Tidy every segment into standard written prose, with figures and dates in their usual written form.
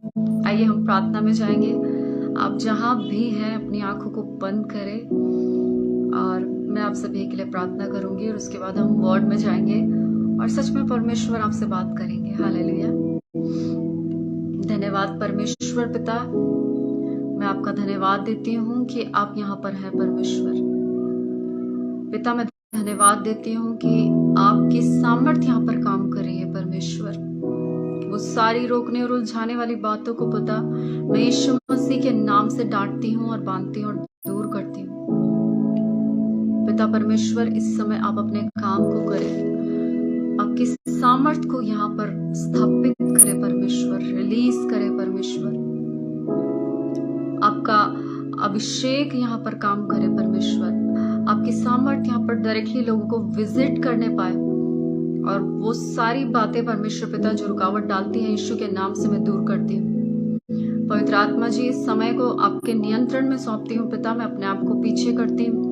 आइए हम प्रार्थना में जाएंगे। आप जहां भी हैं अपनी आंखों को बंद करें और मैं आप सभी के लिए प्रार्थना करूंगी और उसके बाद हम वर्ड में जाएंगे और सच में परमेश्वर आपसे बात करेंगे। हालेलुया। धन्यवाद परमेश्वर पिता, मैं आपका धन्यवाद देती हूँ कि आप यहाँ पर हैं परमेश्वर पिता। मैं धन्यवाद देती हूँ कि आपकी सामर्थ्य यहाँ पर काम कर रही है परमेश्वर। वो सारी रोकने और उलझाने वाली बातों को पिता मैं यीशु मसीह के नाम से डांटती हूँ और बांधती हूँ और दूर करती हूँ पिता परमेश्वर। इस समय आप अपने काम को करें, आपकी सामर्थ को यहाँ पर स्थापित करें परमेश्वर, रिलीज करें परमेश्वर। आपका अभिषेक यहाँ पर काम करे परमेश्वर, आपकी सामर्थ यहाँ पर डायरेक्टली लोगों को विजिट करने पाए और वो सारी बातें परमेश्वर पिता जो रुकावट डालती हैं यीशु के नाम से मैं दूर करती हूँ। पवित्र आत्मा जी इस समय को आपके नियंत्रण में सौंपती हूँ पिता। मैं अपने आप को पीछे करती हूँ,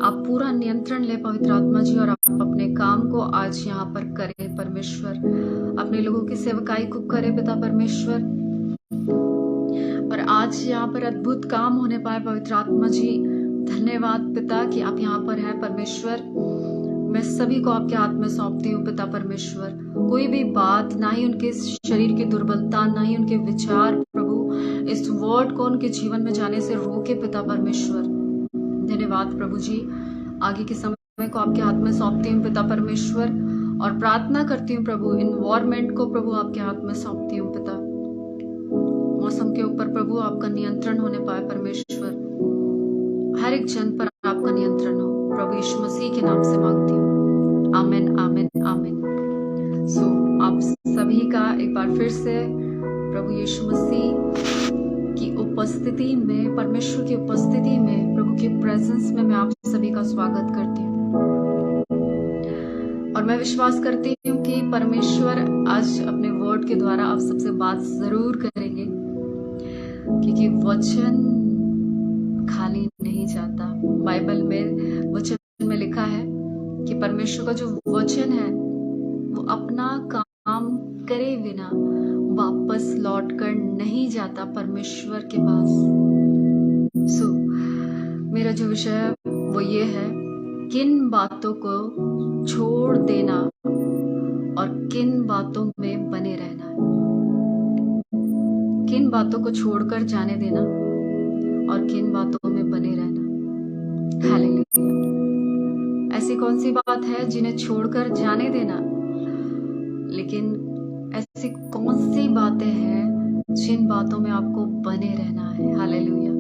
आप पूरा नियंत्रण ले पवित्र आत्मा जी और आप अपने काम को आज यहाँ पर करें परमेश्वर। अपने लोगों की सेवकाई को करें पिता परमेश्वर और आज यहाँ पर अद्भुत काम होने पाए पवित्र आत्मा जी। धन्यवाद पिता कि आप यहाँ पर हैं परमेश्वर। मैं सभी को आपके हाथ में सौंपती हूँ पिता परमेश्वर। कोई भी बात, ना ही उनके शरीर की दुर्बलता, ना ही उनके विचार प्रभु इस वर्ड को उनके जीवन में जाने से रोके पिता परमेश्वर। धन्यवाद प्रभु जी। आगे के समय को आपके हाथ में सौंपती हूँ पिता परमेश्वर और प्रार्थना करती हूँ प्रभु इन्वायरमेंट को प्रभु आपके हाथ में सौंपती हूँ पिता। मौसम के ऊपर प्रभु आपका नियंत्रण होने पाए परमेश्वर। हर एक जन पर आपका नियंत्रण हो प्रभु यीशु मसीह के नाम से मांगती हूँ। आमीन आमीन आमीन। सो आप सभी का एक बार फिर से प्रभु यीशु मसीह की उपस्थिति में, परमेश्वर की उपस्थिति में, प्रभु की प्रेजेंस में मैं आप सभी का स्वागत करती हूँ और मैं विश्वास करती हूँ कि परमेश्वर आज अपने वर्ड के द्वारा आप सबसे बात जरूर करेंगे क्योंकि वचन खाली नहीं जाता। बाइबल में वचन में लिखा है कि परमेश्वर का जो वचन है वो अपना काम करे बिना वापस लौट कर नहीं जाता परमेश्वर के पास। सो मेरा जो विषय है वो ये है, किन बातों को छोड़ देना और किन बातों में बने रहना है। किन बातों को छोड़कर जाने देना और किन बातों में बने रहना। हालेलुया। ऐसी कौन सी बात है जिन्हें छोड़कर जाने देना, लेकिन ऐसी कौन सी बातें हैं जिन बातों में आपको बने रहना है। हालेलुया।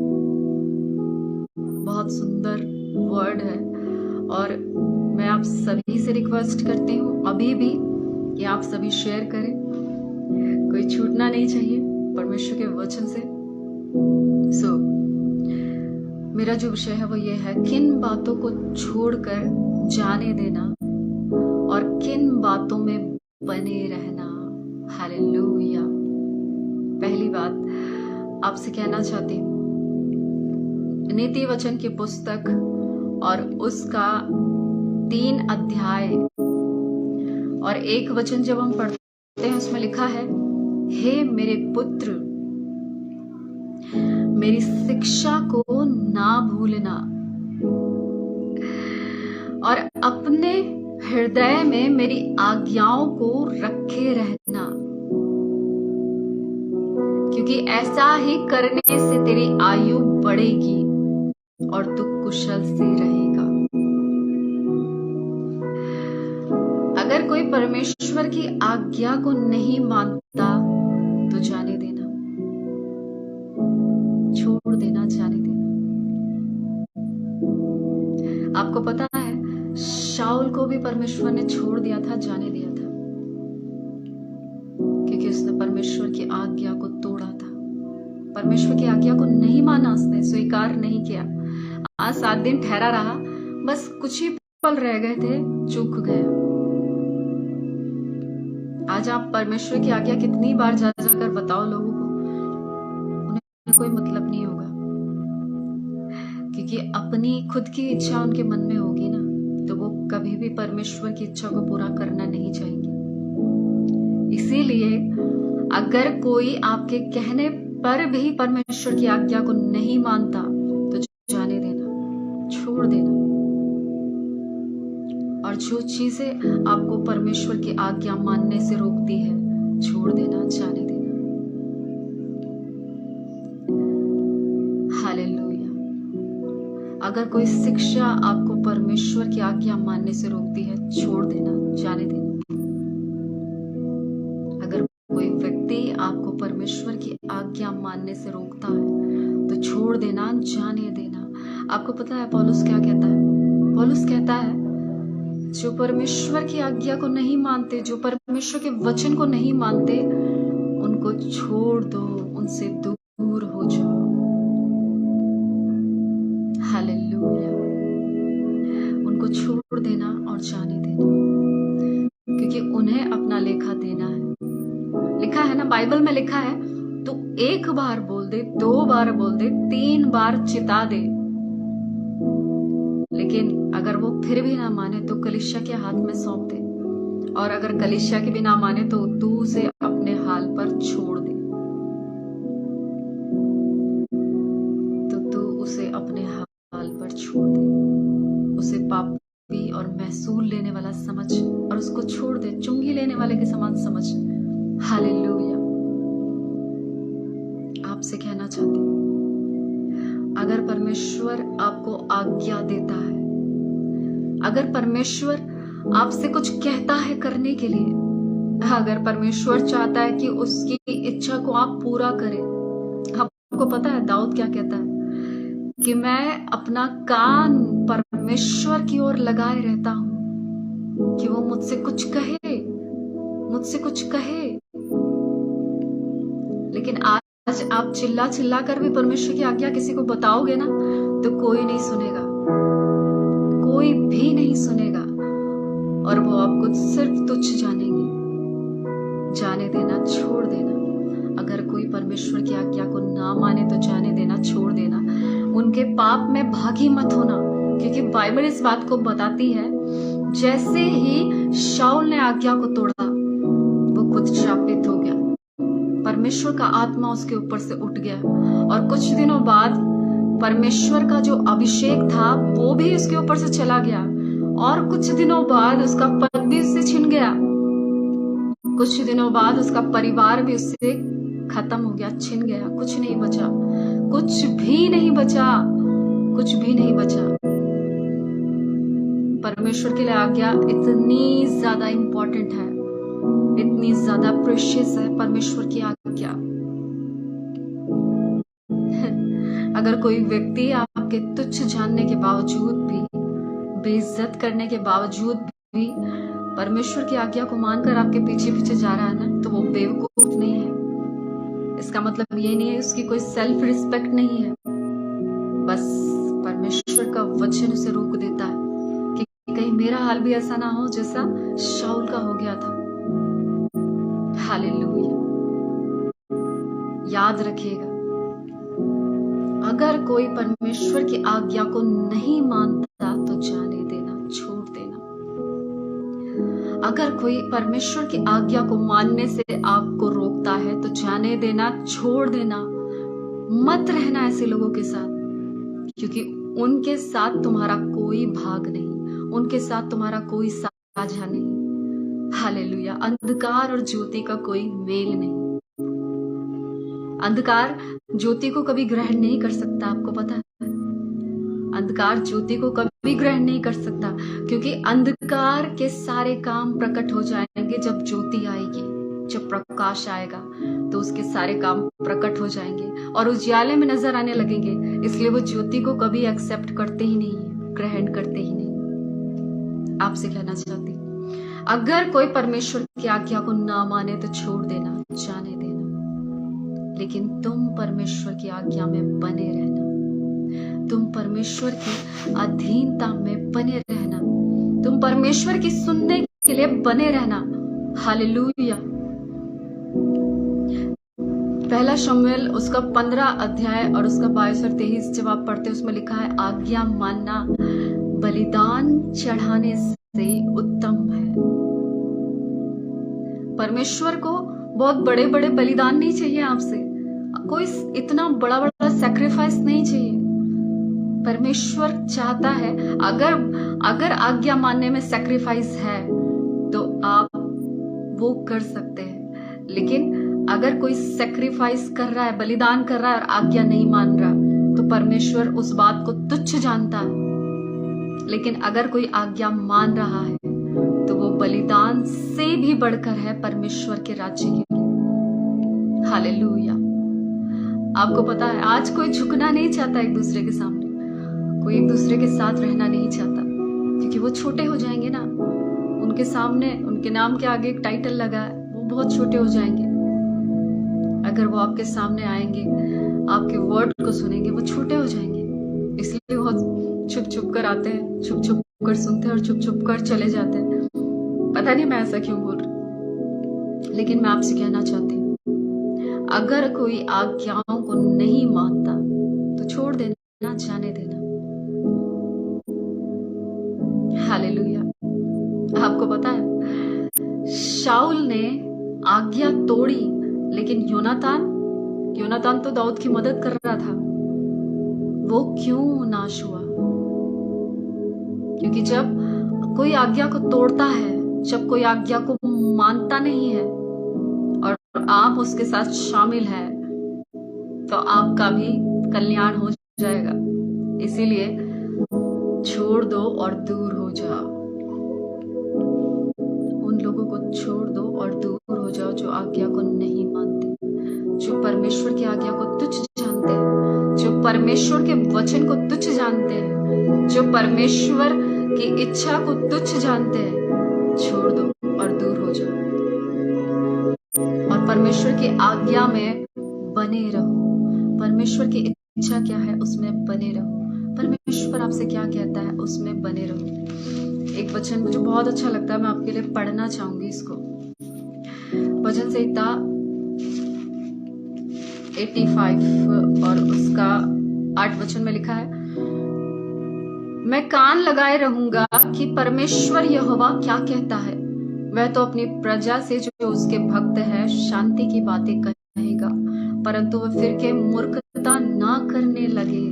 बहुत सुंदर वर्ड है और मैं आप सभी से रिक्वेस्ट करती हूँ अभी भी कि आप सभी शेयर करें, कोई छूटना नहीं चाहिए परमेश्वर के वचन से। सो मेरा जो विषय है वो ये है, किन बातों को छोड़कर जाने देना और किन बातों में बने रहना। हालेलुया। पहली बात आपसे कहना चाहती हूँ, नीति वचन की पुस्तक और उसका 3 अध्याय और 1 वचन जब हम पढ़ते हैं उसमें लिखा है, हे मेरे पुत्र मेरी शिक्षा को ना भूलना और अपने हृदय में मेरी आज्ञाओं को रखे रहना, क्योंकि ऐसा ही करने से तेरी आयु बढ़ेगी और तू कुशल से रहेगा। अगर कोई परमेश्वर की आज्ञा को नहीं मानता तो जाने देना, छोड़ देना, जाने देना। आपको पता है शाऊल को भी परमेश्वर ने छोड़ दिया था, जाने दिया था, क्योंकि उसने परमेश्वर की आज्ञा को तोड़ा था। परमेश्वर की आज्ञा को नहीं माना, उसने स्वीकार नहीं किया। आज 7 दिन ठहरा रहा, बस कुछ ही पल रह गए थे, चूक गया। आज आप परमेश्वर की आज्ञा कितनी बार जा जाकर बताओ लोगों को, उन्हें कोई मतलब नहीं होगा, क्योंकि अपनी खुद की इच्छा उनके मन में होगी ना, तो वो कभी भी परमेश्वर की इच्छा को पूरा करना नहीं चाहेंगे। इसीलिए अगर कोई आपके कहने पर भी परमेश्वर की आज्ञा को नहीं मानता तो जाने देना, छोड़ देना। और जो चीजें आपको परमेश्वर की आज्ञा मानने से रोकती है, छोड़ देना, जाने देना। हालेलुया। अगर कोई शिक्षा आपको परमेश्वर की आज्ञा मानने से रोकती है, छोड़ देना, जाने देना। अगर कोई व्यक्ति आपको परमेश्वर की आज्ञा मानने से रोकता है तो छोड़ देना, जाने देना। आपको पता है पौलुस क्या कहता है? पौलुस कहता है जो परमेश्वर की आज्ञा को नहीं मानते, जो परमेश्वर के वचन को नहीं मानते, उनको छोड़ दो, उनसे दूर हो जाओ। हालेलुया। उनको छोड़ देना और जाने देना, क्योंकि उन्हें अपना लेखा देना है। लिखा है ना, बाइबल में लिखा है, तो एक बार बोल दे, 2 बार बोल दे, 3 बार चिता दे, लेकिन अगर वो फिर भी ना माने तो कलीसिया के हाथ में सौंप दे। और अगर कलीसिया के भी ना माने तो तू उसे अपने हाल पर छोड़ दे। तो तू उसे अपने हाल पर छोड़ दे, उसे पापी और महसूल लेने वाला समझ और उसको छोड़ दे, चुंगी लेने वाले के समान समझ। हालेलुया। आपसे कहना चाहती हूँ, अगर परमेश्वर आपको आज्ञा देता है, अगर परमेश्वर आपसे कुछ कहता है करने के लिए, अगर परमेश्वर चाहता है कि उसकी इच्छा को आप पूरा करें, आपको पता है दाऊद क्या कहता है कि मैं अपना कान परमेश्वर की ओर लगाए रहता हूं कि वो मुझसे कुछ कहे, मुझसे कुछ कहे। लेकिन आज आप चिल्ला चिल्ला कर भी परमेश्वर की आज्ञा किसी को बताओगे ना तो कोई नहीं सुनेगा, कोई भी नहीं सुनेगा, और वो आपको सिर्फ तुच्छ जानेंगे। जाने देना, छोड़ देना। अगर कोई परमेश्वर की आज्ञा को ना माने तो जाने देना, छोड़ देना। उनके पाप में भागी मत होना, क्योंकि बाइबल इस बात को बताती है, जैसे ही शाऊल ने आज्ञा को तोड़ा वो खुद श्रापित हो गया, परमेश्वर का आत्मा उसके ऊपर से उठ गया, और कुछ दिनों बाद परमेश्वर का जो अभिषेक था वो भी उसके ऊपर से चला गया, और कुछ दिनों बाद उसका पद भी उससे छिन गया, कुछ दिनों बाद उसका परिवार भी उससे खत्म हो गया, छिन गया, कुछ नहीं बचा, कुछ भी नहीं बचा, कुछ भी नहीं बचा। परमेश्वर के लिए आज्ञा इतनी ज्यादा इंपॉर्टेंट है, इतनी ज्यादा प्रेशियस है परमेश्वर की आज्ञा। अगर कोई व्यक्ति आपके तुच्छ जानने के बावजूद भी, बेइज्जत करने के बावजूद भी परमेश्वर की आज्ञा को मानकर आपके पीछे पीछे जा रहा है ना, तो वो बेवकूफ नहीं है। इसका मतलब ये नहीं है उसकी कोई सेल्फ रिस्पेक्ट नहीं है, बस परमेश्वर का वचन उसे रोक देता है कि कहीं मेरा हाल भी ऐसा ना हो जैसा शाऊल का हो गया था। हालेलुया। याद रखिएगा, अगर कोई परमेश्वर की आज्ञा को नहीं मानता तो जाने देना, छोड़ देना। अगर कोई परमेश्वर की आज्ञा को मानने से आपको रोकता है तो जाने देना, छोड़ देना। मत रहना ऐसे लोगों के साथ, क्योंकि उनके साथ तुम्हारा कोई भाग नहीं, उनके साथ तुम्हारा कोई साझा नहीं। हालेलुया। अंधकार और ज्योति का कोई मेल नहीं। अंधकार ज्योति को कभी ग्रहण नहीं कर सकता, आपको पता है? अंधकार ज्योति को कभी ग्रहण नहीं कर सकता, क्योंकि अंधकार के सारे काम प्रकट हो जाएंगे जब ज्योति आएगी, जब प्रकाश आएगा तो उसके सारे काम प्रकट हो जाएंगे और उजियाले में नजर आने लगेंगे। इसलिए वो ज्योति को कभी एक्सेप्ट करते ही नहीं है, ग्रहण करते ही नहीं। आपसे कहना चाहती, अगर कोई परमेश्वर की आज्ञा को ना माने तो छोड़ देना, जाने देना, लेकिन तुम परमेश्वर की आज्ञा में बने रहना, तुम परमेश्वर की अधीनता में बने रहना, तुम परमेश्वर की सुनने के लिए बने रहना। हालेलुया। पहला शमूएल उसका 15 अध्याय और उसका 22 और 23 जब आप पढ़ते उसमें लिखा है, आज्ञा मानना बलिदान चढ़ाने से उत्तम है। परमेश्वर को बहुत बड़े बड़े बलिदान नहीं चाहिए आपसे, कोई इतना बड़ा बड़ा सेक्रीफाइस नहीं चाहिए। परमेश्वर चाहता है, अगर आज्ञा मानने में सेक्रीफाइस है तो आप वो कर सकते हैं, लेकिन अगर कोई सेक्रीफाइस कर रहा है, बलिदान कर रहा है और आज्ञा नहीं मान रहा, तो परमेश्वर उस बात को तुच्छ जानता है। लेकिन अगर कोई आज्ञा मान रहा है तो वो बलिदान से भी बढ़कर है परमेश्वर के राज्य के लिए। हालेलुया। आपको पता है, आज कोई झुकना नहीं चाहता एक दूसरे के सामने, कोई एक दूसरे के साथ रहना नहीं चाहता, क्योंकि वो छोटे हो जाएंगे ना। उनके सामने, उनके नाम के आगे एक टाइटल लगा है, वो बहुत छोटे हो जाएंगे। अगर वो आपके सामने आएंगे, आपके वर्ड को सुनेंगे, वो छोटे हो जाएंगे। इसलिए बहुत छुप छुप कर आते हैं, छुप छुप कर सुनते हैं और छुप छुप कर चले जाते हैं। पता नहीं मैं ऐसा क्यों बोल रही, लेकिन मैं आपसे कहना चाहती हूँ, अगर कोई आज्ञाओं को नहीं मानता तो छोड़ देना, जाने देना। हालेलुया। आपको पता है, शाऊल ने आज्ञा तोड़ी, लेकिन योनातान तो दाऊद की मदद कर रहा था, वो क्यों नाश हुआ? क्योंकि जब कोई आज्ञा को तोड़ता है, जब कोई आज्ञा को मानता नहीं है और आप उसके साथ शामिल हैं, तो आपका भी कल्याण हो जाएगा। इसीलिए छोड़ दो और दूर हो जाओ। उन लोगों को छोड़ दो और दूर हो जाओ जो आज्ञा को नहीं मानते, जो परमेश्वर की आज्ञा को तुच्छ जानते हैं, जो परमेश्वर के वचन को तुच्छ जानते हैं, जो परमेश्वर की इच्छा को तुच्छ जानते हैं। छोड़ दो और दूर हो जाओ और परमेश्वर की आज्ञा में बने रहो। परमेश्वर की इच्छा क्या है, उसमें बने रहो। परमेश्वर आपसे क्या कहता है, उसमें बने रहो। एक वचन मुझे बहुत अच्छा लगता है, मैं आपके लिए पढ़ना चाहूंगी इसको। वचन संहिता 85 और उसका 8 वचन में लिखा है, मैं कान लगाए रहूंगा कि परमेश्वर यहोवा क्या कहता है। वह तो अपनी प्रजा से जो उसके भक्त है शांति की बातें कहेगा, परंतु वह फिर के मूर्खता ना करने लगे।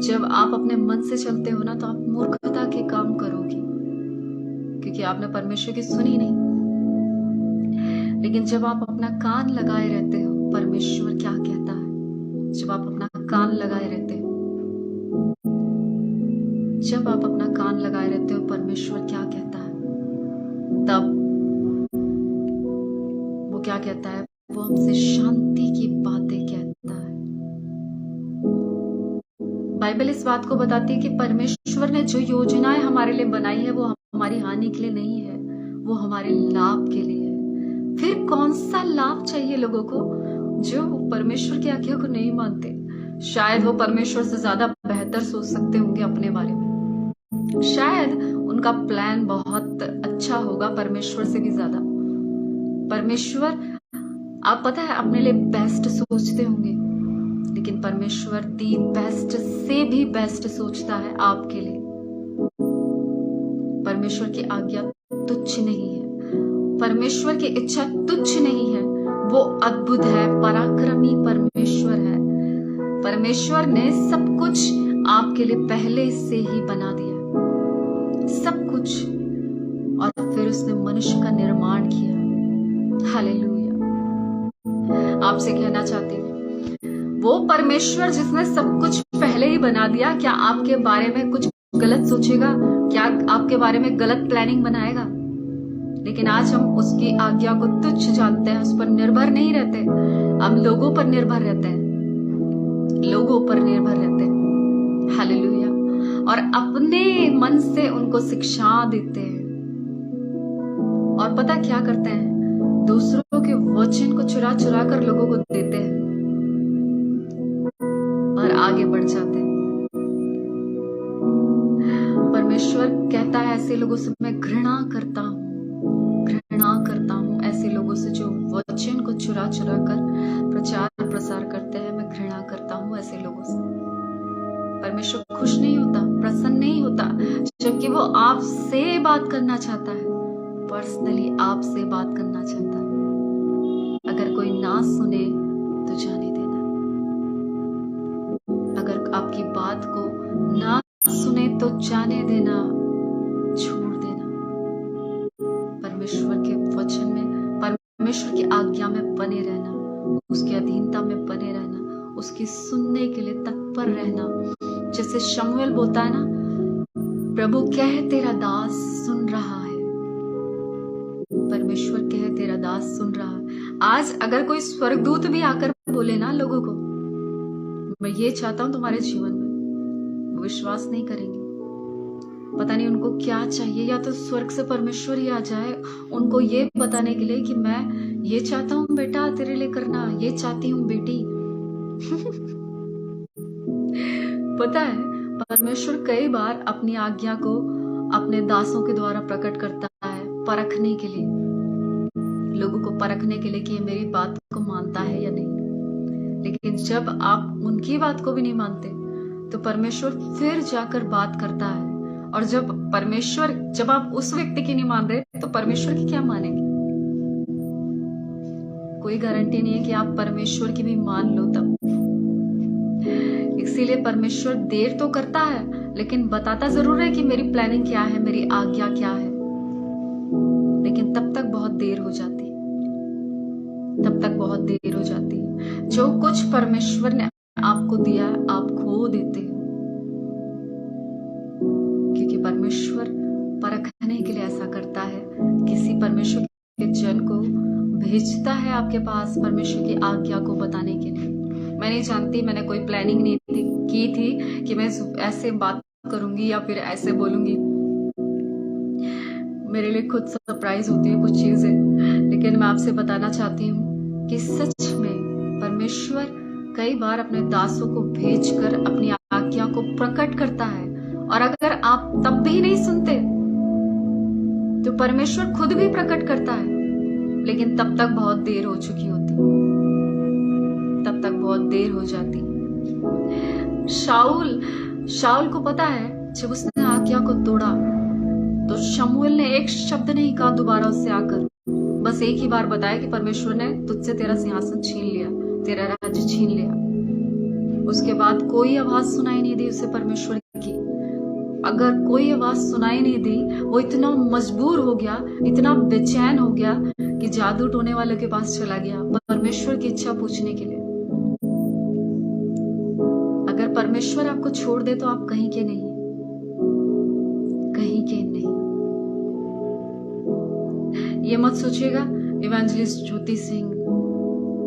जब आप अपने मन से चलते हो ना, तो आप मूर्खता के काम करोगे, क्योंकि आपने परमेश्वर की सुनी नहीं। लेकिन जब आप अपना कान लगाए रहते हो, परमेश्वर क्या कहता है, जब आप अपना कान लगाए रहते हो, जब आप अपना कान लगाए रहते हो, परमेश्वर क्या कहता है, तब वो क्या कहता है, वो हमसे शांति की बातें कहता है। बाइबल इस बात को बताती है कि परमेश्वर ने जो योजनाएं हमारे लिए बनाई है, वो हमारी हानि के लिए नहीं है, वो हमारे लाभ के लिए है। फिर कौन सा लाभ चाहिए लोगों को जो परमेश्वर की आज्ञा को नहीं मानते? शायद वो परमेश्वर से ज्यादा बेहतर सोच सकते होंगे अपने बारे में, शायद उनका प्लान बहुत अच्छा होगा परमेश्वर से भी ज्यादा। परमेश्वर, आप पता है, अपने लिए बेस्ट सोचते होंगे, लेकिन परमेश्वर दी बेस्ट से भी बेस्ट सोचता है आपके लिए। परमेश्वर की आज्ञा तुच्छ नहीं है, परमेश्वर की इच्छा तुच्छ नहीं है, वो अद्भुत है, पराक्रमी परमेश्वर है। परमेश्वर ने सब कुछ आपके लिए पहले से ही बना दिया, सब कुछ, और फिर उसने मनुष्य का निर्माण किया। हालेलुया। आपसे कहना चाहती हूँ, वो परमेश्वर जिसने सब कुछ पहले ही बना दिया, क्या आपके बारे में कुछ गलत सोचेगा? क्या आपके बारे में गलत प्लानिंग बनाएगा? लेकिन आज हम उसकी आज्ञा को तुच्छ जानते हैं, उस पर निर्भर नहीं रहते, हम लोगों पर निर्भर रहते हैं, लोगों पर निर्भर रहते हैं। हालेलुया। और अपने मन से उनको शिक्षा देते हैं, और पता क्या करते हैं, दूसरों के वचन को चुरा चुरा कर लोगों को देते हैं और आगे बढ़ जाते हैं। परमेश्वर कहता है, ऐसे लोगों से मैं घृणा करता हूं ऐसे लोगों से जो वचन को चुरा चुरा कर प्रचार प्रसार करते हैं, मैं घृणा करता हूं ऐसे लोगों से। परमेश्वर खुश नहीं होता, प्रसन्न नहीं होता, जबकि वो आपसे बात करना चाहता है, पर्सनली आपसे बात करना चाहता है। अगर कोई ना सुने तो जाने देना। अगर आपकी बात को ना सुने तो जाने देना, छोड़ देना। परमेश्वर के वचन में, परमेश्वर की आज्ञा में बने रहना, उसकी अधीनता में बने रहना, उसकी सुनने के लिए तत्पर रहना। जैसे शमूएल बोलता है ना, प्रभु कह तेरा दास सुन रहा है। परमेश्वर कह तेरा दास सुन रहा है। आज अगर कोई स्वर्गदूत भी आकर बोले ना लोगों को, मैं ये चाहता हूं तुम्हारे जीवन में, वो विश्वास नहीं करेंगे। पता नहीं उनको क्या चाहिए, या तो स्वर्ग से परमेश्वर ही आ जाए उनको ये बताने के लिए कि मैं ये चाहता हूं बेटा तेरे लिए करना, ये चाहती हूं बेटी। पता है परमेश्वर कई बार अपनी आज्ञा को अपने दासों के द्वारा प्रकट करता है, परखने के लिए, लोगों को परखने के लिए कि ये मेरी बात को मानता है या नहीं। लेकिन जब आप उनकी बात को भी नहीं मानते तो परमेश्वर फिर जाकर बात करता है। और जब आप उस व्यक्ति की नहीं मान रहे तो परमेश्वर की क्या मानेंगे? कोई गारंटी नहीं है कि आप परमेश्वर की भी मान लो तब। इसीलिए परमेश्वर देर तो करता है, लेकिन बताता जरूर है कि मेरी प्लानिंग क्या है, मेरी आज्ञा क्या है। लेकिन तब तक बहुत देर हो जाती है, तब तक बहुत देर हो जाती है। जो कुछ परमेश्वर ने आपको दिया है आप खो देते हो, क्योंकि परमेश्वर परखने के लिए ऐसा करता है। किसी परमेश्वर के जन को भेजता है आपके पास परमेश्वर की आज्ञा को बताने के लिए। मैं नहीं जानती, मैंने कोई प्लानिंग नहीं की थी कि मैं ऐसे बात करूंगी या फिर ऐसे बोलूंगी। मेरे लिए खुद सरप्राइज होती है कुछ चीजें। लेकिन मैं आपसे बताना चाहती हूँ कि सच में परमेश्वर कई बार अपने दासों को भेजकर अपनी आज्ञा को प्रकट करता है। और अगर आप तब भी नहीं सुनते तो परमेश्वर खुद भी प्रकट करता है, लेकिन तब तक बहुत देर हो चुकी होती, तब तक बहुत देर हो जाती। शाऊल को पता है जब उसने आज्ञा को तोड़ा तो शमूएल ने एक शब्द नहीं कहा दोबारा उससे आकर, बस एक ही बार बताया कि परमेश्वर ने तुझसे तेरा सिंहासन छीन लिया, तेरा राज्य छीन लिया। उसके बाद कोई आवाज सुनाई नहीं दी उसे परमेश्वर की। अगर कोई आवाज सुनाई नहीं दी, वो इतना मजबूर हो गया, इतना बेचैन हो गया कि जादू टोने वाले के पास चला गया परमेश्वर की इच्छा पूछने के लिए। अगर परमेश्वर आपको छोड़ दे तो आप कहीं के नहीं, कहीं के नहीं। ये मत सोचिएगा इवेंजलिस्ट ज्योति सिंह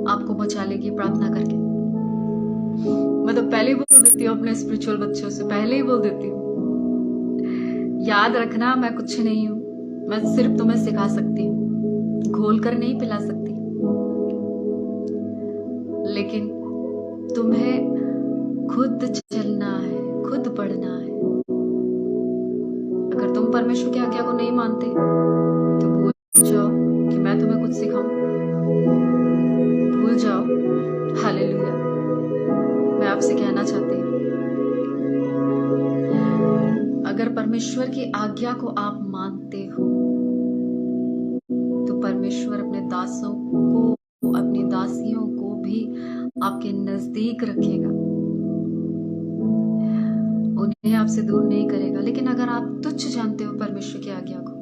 आपको बचा लेगी प्रार्थना करके। मैं तो पहले ही बोल देती हूँ अपने स्पिरिचुअल बच्चों से, पहले ही बोल देती हूँ, याद रखना मैं कुछ नहीं हूं, मैं सिर्फ तुम्हें सिखा सकती हूँ, घोल कर नहीं पिला सकती। लेकिन तुम्हें खुद चलना है, खुद पढ़ना है। अगर तुम परमेश्वर की आज्ञा को नहीं मानते तो भूल जाओ कि मैं तुम्हें कुछ सिखाऊं, भूल जाओ। हालेलुया। मैं आपसे कहना चाहती हूँ, अगर परमेश्वर की आज्ञा को आप मानते हो तो परमेश्वर अपने दासों को, अपनी दासियों को भी आपके नजदीक रखेगा, उन्हें आपसे दूर नहीं करेगा। लेकिन अगर आप तुच्छ जानते हो परमेश्वर की आज्ञा को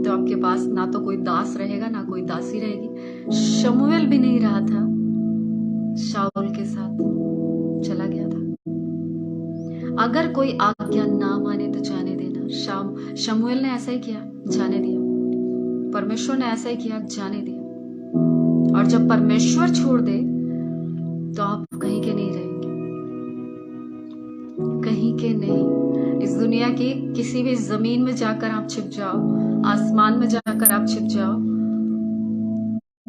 तो आपके पास ना तो कोई दास रहेगा ना कोई दासी रहेगी। शमूएल भी नहीं रहा था, शाऊल के साथ चला गया था। अगर कोई आज्ञा ना माने तो जाने देना। शमूएल ने ऐसा ही किया, जाने दिया। परमेश्वर ने ऐसा ही किया, जाने दिया। और जब परमेश्वर छोड़ दे तो आप कहीं के नहीं रहेंगे, कहीं के नहीं। इस दुनिया की किसी भी जमीन में जाकर आप छिप जाओ, आसमान में जाकर आप छिप जाओ,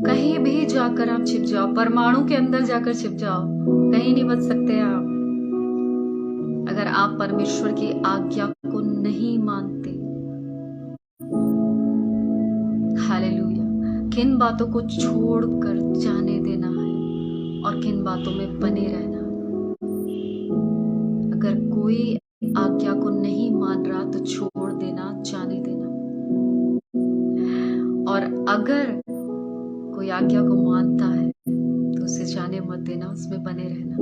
कहीं भी जाकर आप छिप जाओ, परमाणु के अंदर जाकर छिप जाओ, कहीं नहीं बच सकते आप अगर आप परमेश्वर की आज्ञा को नहीं मानते। हालेलुया। किन बातों को छोड़कर जाने देना है और किन बातों में बने रहना। अगर कोई आज्ञा को नहीं मान रहा तो छोड़ देना, जाने देना। अगर कोई आज्ञा को मानता है तो उसे जाने मत देना, उसमें बने रहना।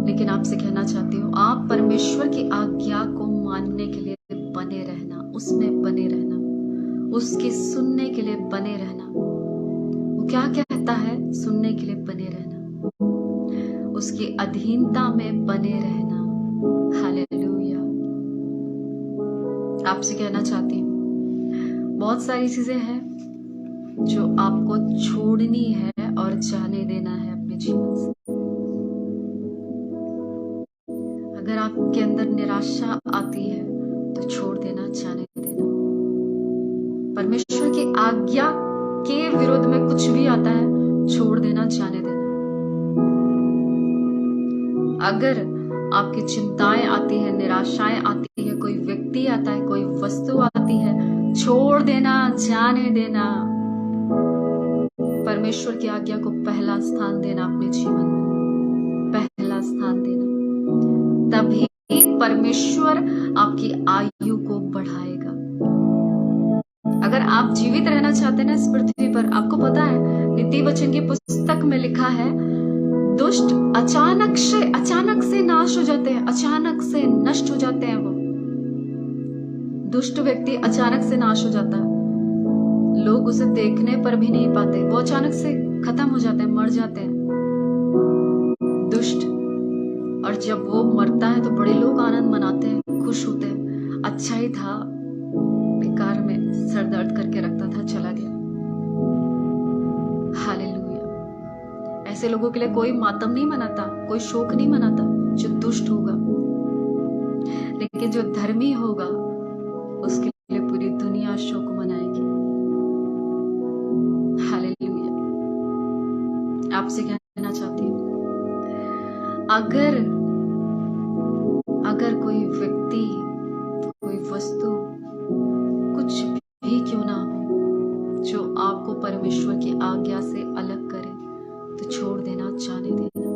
लेकिन आपसे कहना चाहती हूँ, आप परमेश्वर की आज्ञा को मानने के लिए बने रहना, उसमें बने रहना, उसके सुनने के लिए बने रहना। वो क्या कहता है, सुनने के लिए बने रहना, उसकी अधीनता में बने रहना। हालेलुया। आपसे कहना चाहती हूँ, बहुत सारी चीजें हैं जो आपको छोड़नी है और जाने देना है अपने जीवन से। अगर आपके अंदर निराशा आती है तो छोड़ देना, जाने देना। परमेश्वर की आज्ञा के विरोध में कुछ भी आता है, छोड़ देना, जाने देना। अगर आपकी चिंताएं आती है, निराशाएं आती है, कोई व्यक्ति आता है, कोई वस्तु आती है, छोड़ देना, जाने देना। परमेश्वर की आज्ञा को पहला स्थान देना अपने जीवन में, पहला स्थान देना। तभी परमेश्वर आपकी आयु को बढ़ाएगा। अगर आप जीवित रहना चाहते हैं ना इस पृथ्वी पर, आपको पता है नीति वचन की पुस्तक में लिखा है, दुष्ट अचानक से नाश हो जाते हैं, अचानक से नष्ट हो जाते हैं। वो दुष्ट व्यक्ति अचानक से नाश हो जाता है, लोग उसे देखने पर भी नहीं पाते, वो अचानक से खत्म हो जाते हैं, मर जाते हैं दुष्ट। और जब वो मरता है तो बड़े लोग आनंद मनाते हैं, खुश होते हैं, अच्छा ही था, बेकार में सर दर्द करके रखता था, चला गया। हालेलुया। ऐसे लोगों के लिए कोई मातम नहीं मनाता, कोई शोक नहीं मनाता जो दुष्ट होगा, लेकिन जो धर्मी होगा उसके लिए पूरी दुनिया शोक मनाएगी। हालेलुया। आपसे कहना चाहती हूँ, अगर कोई व्यक्ति, कोई वस्तु, कुछ भी क्यों ना हो जो आपको परमेश्वर की आज्ञा से अलग करे, तो छोड़ देना, जाने देना,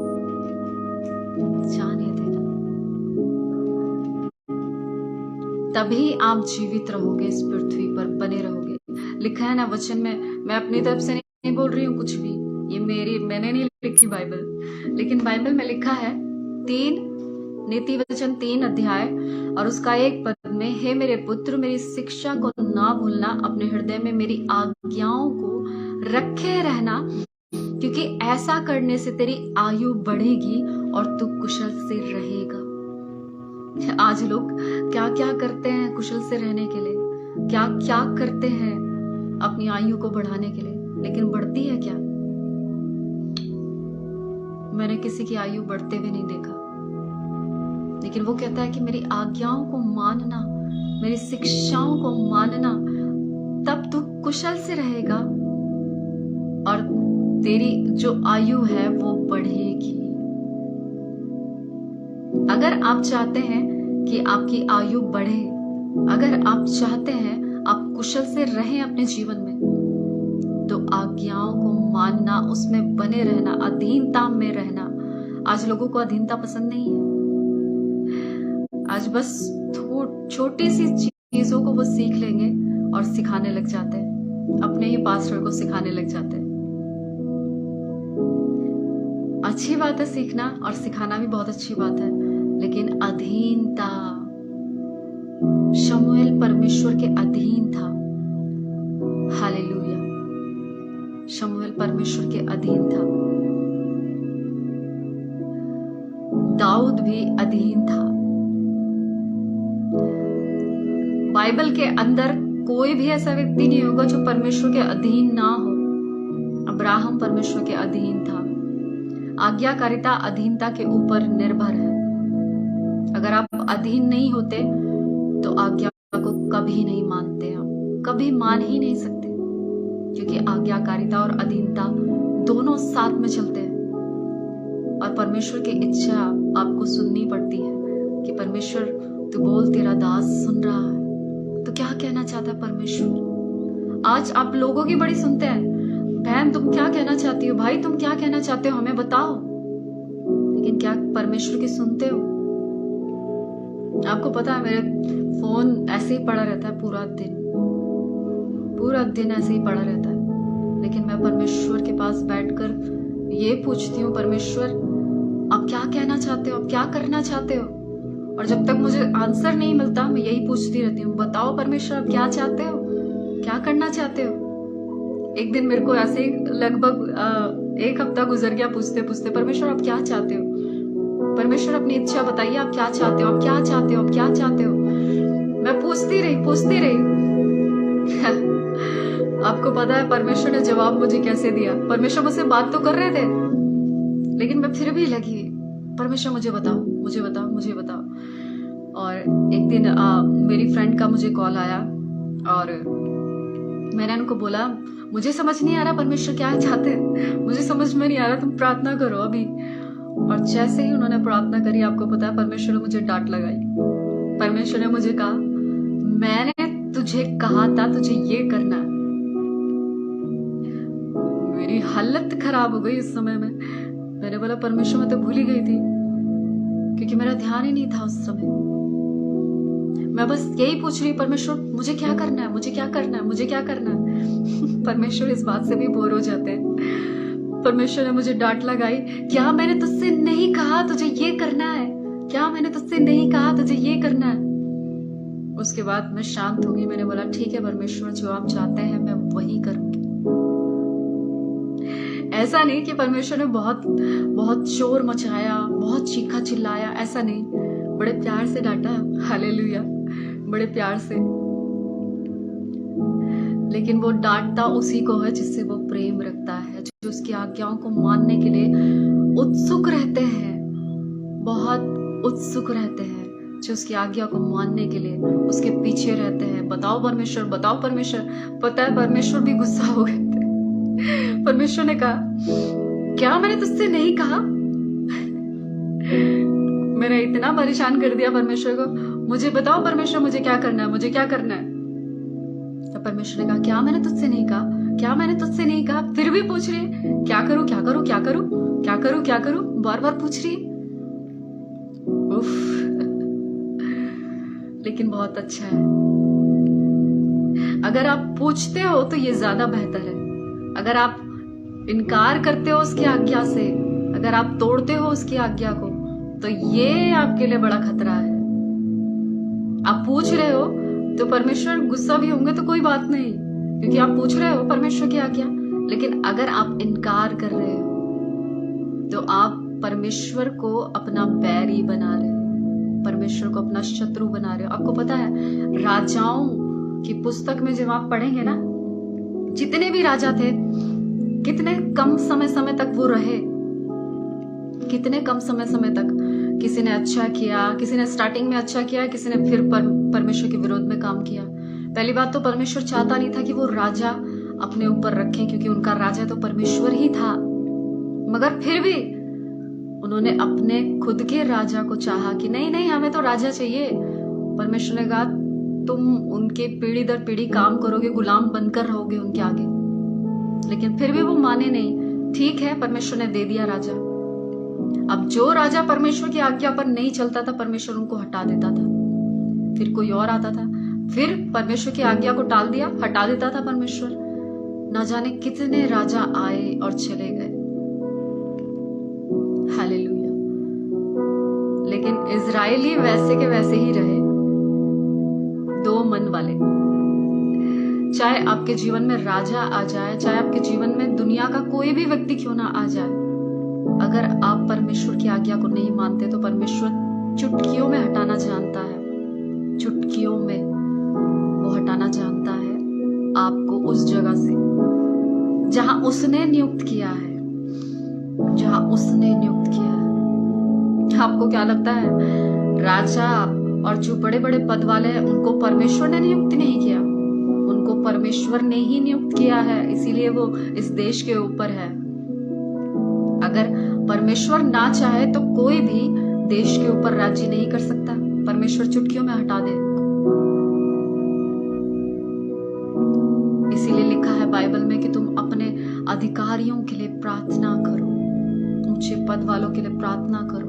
जाने देना। तभी आप जीवित रहोगे, इस पृथ्वी पर बने रहोगे। लिखा है ना वचन में, मैं अपनी तरफ से नहीं बोल रही हूँ कुछ भी, ये मैंने नहीं लिखी बाइबल, लेकिन बाइबल में लिखा है, नीति वचन 3 अध्याय और उसका 1 पद में, हे मेरे पुत्र, मेरी शिक्षा को ना भूलना, अपने हृदय में मेरी आज्ञाओं को रखे रहना, क्योंकि ऐसा करने से तेरी आयु बढ़ेगी और तू कुशल से रहेगा। आज लोग क्या क्या करते हैं कुशल से रहने के लिए, क्या क्या करते हैं अपनी आयु को बढ़ाने के लिए, लेकिन बढ़ती है क्या? मैंने किसी की आयु बढ़ते हुए नहीं देखा, लेकिन वो कहता है कि मेरी आज्ञाओं को मानना, मेरी शिक्षाओं को मानना, तब तू कुशल से रहेगा और तेरी जो आयु है वो बढ़ेगी। अगर आप चाहते हैं कि आपकी आयु बढ़े, अगर आप चाहते हैं आप कुशल से रहें अपने जीवन में, तो आज्ञाओं को मानना, उसमें बने रहना, अधीनता में रहना। आज लोगों को अधीनता पसंद नहीं है, आज बस छोटी सी चीजों को वो सीख लेंगे और सिखाने लग जाते हैं, अपने ही पास्टर को सिखाने लग जाते हैं। अच्छी बात है सीखना और सिखाना भी बहुत अच्छी बात है, लेकिन अधीनता, शमूएल परमेश्वर के अधीन था। हालेलुया। शमूएल परमेश्वर के अधीन था, दाऊद भी अधीन था। बाइबल के अंदर कोई भी ऐसा व्यक्ति नहीं होगा जो परमेश्वर के अधीन ना हो। अब्राहम परमेश्वर के अधीन था। आज्ञाकारिता अधीनता के ऊपर निर्भर है। अगर आप अधीन नहीं होते तो आज्ञा को कभी नहीं मानते, आप कभी मान ही नहीं सकते, क्योंकि आज्ञाकारिता और अधीनता दोनों साथ में चलते हैं। और परमेश्वर की इच्छा आपको सुननी पड़ती है कि परमेश्वर तू बोल, तेरा दास सुन रहा है। तो क्या कहना चाहता है परमेश्वर? आज आप लोगों की बड़ी सुनते हैं, बहन तुम क्या कहना चाहती हो, भाई तुम क्या कहना चाहते हो, हमें बताओ, लेकिन क्या परमेश्वर की सुनते हो? आपको पता है मेरे फोन ऐसे ही पड़ा रहता है पूरा दिन, पूरा दिन ऐसे ही पड़ा रहता है। लेकिन मैं परमेश्वर के पास बैठकर ये पूछती हूँ, परमेश्वर आप क्या कहना चाहते हो, आप क्या करना चाहते हो? और जब तक मुझे आंसर नहीं मिलता मैं यही पूछती रहती हूँ, बताओ परमेश्वर आप क्या चाहते हो, क्या करना चाहते हो? एक दिन मेरे को ऐसे ही लगभग 1 हफ्ता गुजर गया पूछते पूछते, परमेश्वर आप क्या चाहते हो, परमेश्वर अपनी इच्छा बताइए, आप क्या चाहते हो, आप क्या चाहते हो, आप क्या चाहते हो? मैं पूछती रही आपको पता है परमेश्वर ने जवाब मुझे कैसे दिया? परमेश्वर मुझसे बात तो कर रहे थे, लेकिन मैं फिर भी लगी, परमेश्वर मुझे बताओ, मुझे बताओ, मुझे बताओ। और एक दिन मेरी फ्रेंड का मुझे कॉल आया और मैंने उनको बोला, मुझे समझ नहीं आ रहा परमेश्वर क्या चाहते हैं, मुझे समझ में नहीं आ रहा, तुम प्रार्थना करो अभी। और जैसे ही उन्होंने प्रार्थना करी, आपको पता है परमेश्वर ने मुझे डांट लगाई। परमेश्वर ने मुझे कहा, मैंने तुझे कहा था तुझे ये करना है। मेरी हालत खराब हो गई उस समय में। मैंने बोला परमेश्वर मैं तो भूल ही गई थी, क्योंकि मेरा ध्यान ही नहीं था उस समय। मैं बस यही पूछ रही, परमेश्वर मुझे क्या करना है, मुझे क्या करना है, मुझे क्या करना है? परमेश्वर इस बात से भी बोर हो जाते हैं। परमेश्वर ने मुझे डांट लगाई, क्या मैंने तुझसे नहीं कहा तुझे ये करना है, क्या मैंने तुझसे नहीं कहा तुझे ये करना है? उसके बाद मैं शांत हो गई। मैंने बोला ठीक है परमेश्वर, जो आप चाहते हैं मैं वही करूंगी। ऐसा नहीं कि परमेश्वर ने बहुत शोर मचाया, बहुत चीखा चिल्लाया, ऐसा नहीं, बड़े प्यार से डांटा, हालेलुया, बड़े प्यार से। लेकिन वो डांटता उसी को है जिससे वो प्रेम रखता है, जो उसकी आज्ञाओं को मानने के लिए उत्सुक रहते हैं, बहुत उत्सुक रहते हैं, जो उसकी आज्ञा को मानने के लिए उसके पीछे रहते हैं। बताओ परमेश्वर, बताओ परमेश्वर। पता है परमेश्वर भी गुस्सा हो गए थे। परमेश्वर ने कहा, क्या मैंने तुझसे नहीं कहा? मैंने इतना परेशान कर दिया परमेश्वर को, मुझे बताओ परमेश्वर मुझे क्या करना है, मुझे क्या करना है? तो परमेश्वर ने कहा, क्या मैंने तुझसे नहीं कहा, क्या मैंने तुझसे नहीं कहा? फिर भी पूछ रही है, क्या करूं, क्या करूं, क्या करूं, क्या करूं, क्या करूं, बार बार पूछ रही है। उफ। लेकिन बहुत अच्छा है, अगर आप पूछते हो तो ये ज्यादा बेहतर है। अगर आप इनकार करते हो उसकी आज्ञा से, अगर आप तोड़ते हो उसकी आज्ञा को, तो ये आपके लिए बड़ा खतरा है। आप पूछ रहे हो तो परमेश्वर गुस्सा भी होंगे तो कोई बात नहीं, क्योंकि आप पूछ रहे हो परमेश्वर की आज्ञा। लेकिन अगर आप इनकार कर रहे हो तो आप परमेश्वर को अपना बैरी बना रहे हो, परमेश्वर को अपना शत्रु बना रहे हो। आपको पता है राजाओं की पुस्तक में जब आप पढ़ेंगे ना, जितने भी राजा थे, कितने कम समय तक वो रहे, कितने कम समय तक। किसी ने अच्छा किया, किसी ने स्टार्टिंग में अच्छा किया, किसी ने फिर परमेश्वर के विरोध में काम किया। पहली बात तो परमेश्वर चाहता नहीं था कि वो राजा अपने ऊपर रखें, क्योंकि उनका राजा तो परमेश्वर ही था। मगर फिर भी उन्होंने अपने खुद के राजा को चाहा कि नहीं नहीं हमें तो राजा चाहिए। परमेश्वर ने कहा तुम उनके पीढ़ी दर पीढ़ी काम करोगे, गुलाम बनकर रहोगे उनके आगे। लेकिन फिर भी वो माने नहीं। ठीक है, परमेश्वर ने दे दिया राजा। अब जो राजा परमेश्वर की आज्ञा पर नहीं चलता था, परमेश्वर उनको हटा देता था, फिर कोई और आता था, फिर परमेश्वर की आज्ञा को टाल दिया, हटा देता था परमेश्वर। ना जाने कितने राजा आए और चले गए, हालेलुया। लेकिन इजरायली वैसे के वैसे ही रहे, दो मन वाले। चाहे आपके जीवन में राजा आ जाए, चाहे आपके जीवन में दुनिया का कोई भी व्यक्ति क्यों ना आ जाए, अगर आप परमेश्वर की आज्ञा को नहीं मानते तो परमेश्वर चुटकियों में हटाना जानता है। चुटकियों में वो हटाना जानता है आपको उस जगह से जहां उसने नियुक्त किया है, जहां उसने नियुक्त किया है। आपको क्या लगता है राजा और जो बड़े बड़े पद वाले हैं उनको परमेश्वर ने नियुक्त नहीं किया? उनको परमेश्वर ने ही नियुक्त किया है, इसीलिए वो इस देश के ऊपर है। अगर परमेश्वर ना चाहे तो कोई भी देश के ऊपर राज्य नहीं कर सकता। परमेश्वर चुटकियों में हटा दे। इसीलिए लिखा है बाइबल में कि तुम अपने अधिकारियों के लिए प्रार्थना करो, ऊंचे पद वालों के लिए प्रार्थना करो,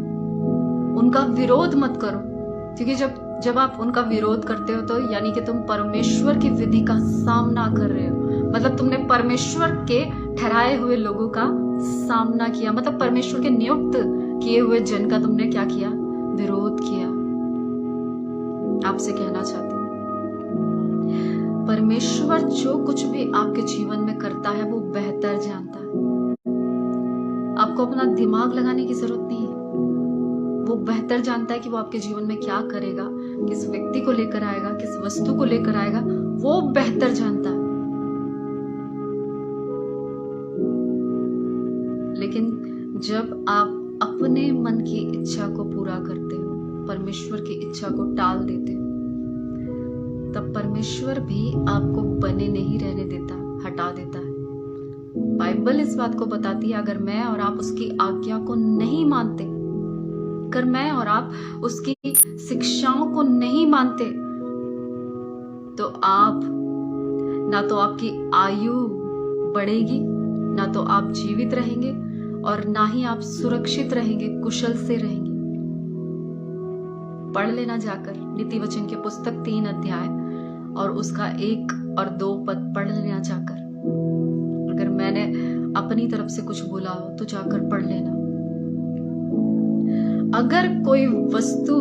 उनका विरोध मत करो, क्योंकि जब जब आप उनका विरोध करते हो तो यानी कि तुम परमेश्वर की विधि का सामना कर रहे हो। मतलब तुमने परमेश्वर के ठहराए हुए लोगों का सामना किया, मतलब परमेश्वर के नियुक्त किए हुए जन का तुमने क्या किया? विरोध किया। आपसे कहना चाहती हूँ, परमेश्वर जो कुछ भी आपके जीवन में करता है वो बेहतर जानता है। आपको अपना दिमाग लगाने की जरूरत नहीं है। वो बेहतर जानता है कि वो आपके जीवन में क्या करेगा, किस व्यक्ति को लेकर आएगा, किस वस्तु को लेकर आएगा, वो बेहतर जानता है। लेकिन जब आप अपने मन की इच्छा को पूरा करते हो, परमेश्वर की इच्छा को टाल देते हो, तब परमेश्वर भी आपको बने नहीं रहने देता, हटा देता है। बाइबल इस बात को बताती है, अगर मैं और आप उसकी आज्ञा को नहीं मानते, अगर मैं और आप उसकी शिक्षाओं को नहीं मानते, तो आप ना तो आपकी आयु बढ़ेगी, ना तो आप जीवित रहेंगे, और ना ही आप सुरक्षित रहेंगे, कुशल से रहेंगे। पढ़ लेना जाकर नीति वचन के पुस्तक 3 अध्याय और उसका 1 और 2 पद पढ़ लेना जाकर। अगर मैंने अपनी तरफ से कुछ बोला हो तो जाकर पढ़ लेना। अगर कोई वस्तु,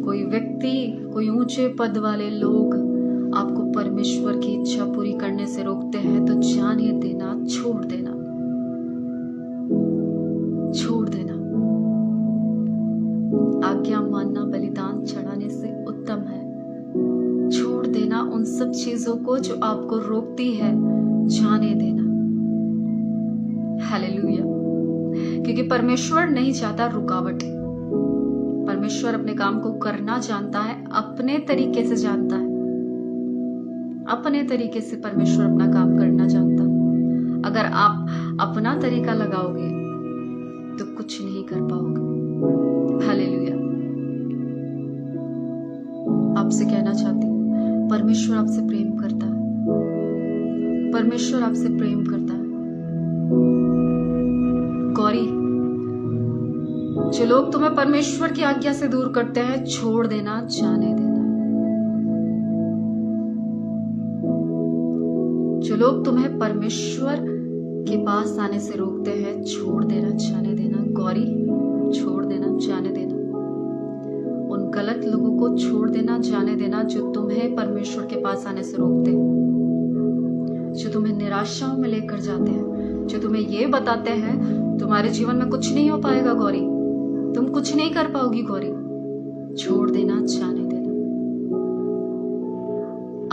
कोई व्यक्ति, कोई ऊंचे पद वाले लोग आपको परमेश्वर की इच्छा पूरी करने से रोकते हैं, तो जाने देना, छोड़ देना, छोड़ देना। आज्ञा मानना बलिदान चढ़ाने से उत्तम है। छोड़ देना उन सब चीजों को जो आपको रोकती है, जाने देना। हालेलुया। क्योंकि परमेश्वर नहीं चाहता रुकावट। परमेश्वर अपने काम को करना जानता है, अपने तरीके से जानता है। अपने तरीके से परमेश्वर अपना काम करना जानता है। अगर आप अपना तरीका लगाओगे तो कुछ नहीं कर पाओगे। हालेलुया। आपसे कहना चाहती हूँ, परमेश्वर आपसे प्रेम करता है। परमेश्वर आपसे प्रेम करता है। गौरी, जो लोग तुम्हें परमेश्वर की आज्ञा से दूर करते हैं, छोड़ देना, जाने देना। जो लोग तुम्हें परमेश्वर के पास आने से रोकते हैं, छोड़ देना, जाने देना। गौरी, छोड़ देना, जाने देना। उन गलत लोगों को छोड़ देना, जाने देना जो तुम्हें परमेश्वर के पास आने से रोकते हैं, जो तुम्हें निराशाओं में लेकर जाते हैं, जो तुम्हें ये बताते हैं तुम्हारे जीवन में कुछ नहीं हो पाएगा गौरी, तुम कुछ नहीं कर पाओगी गौरी। छोड़ देना, जाने देना।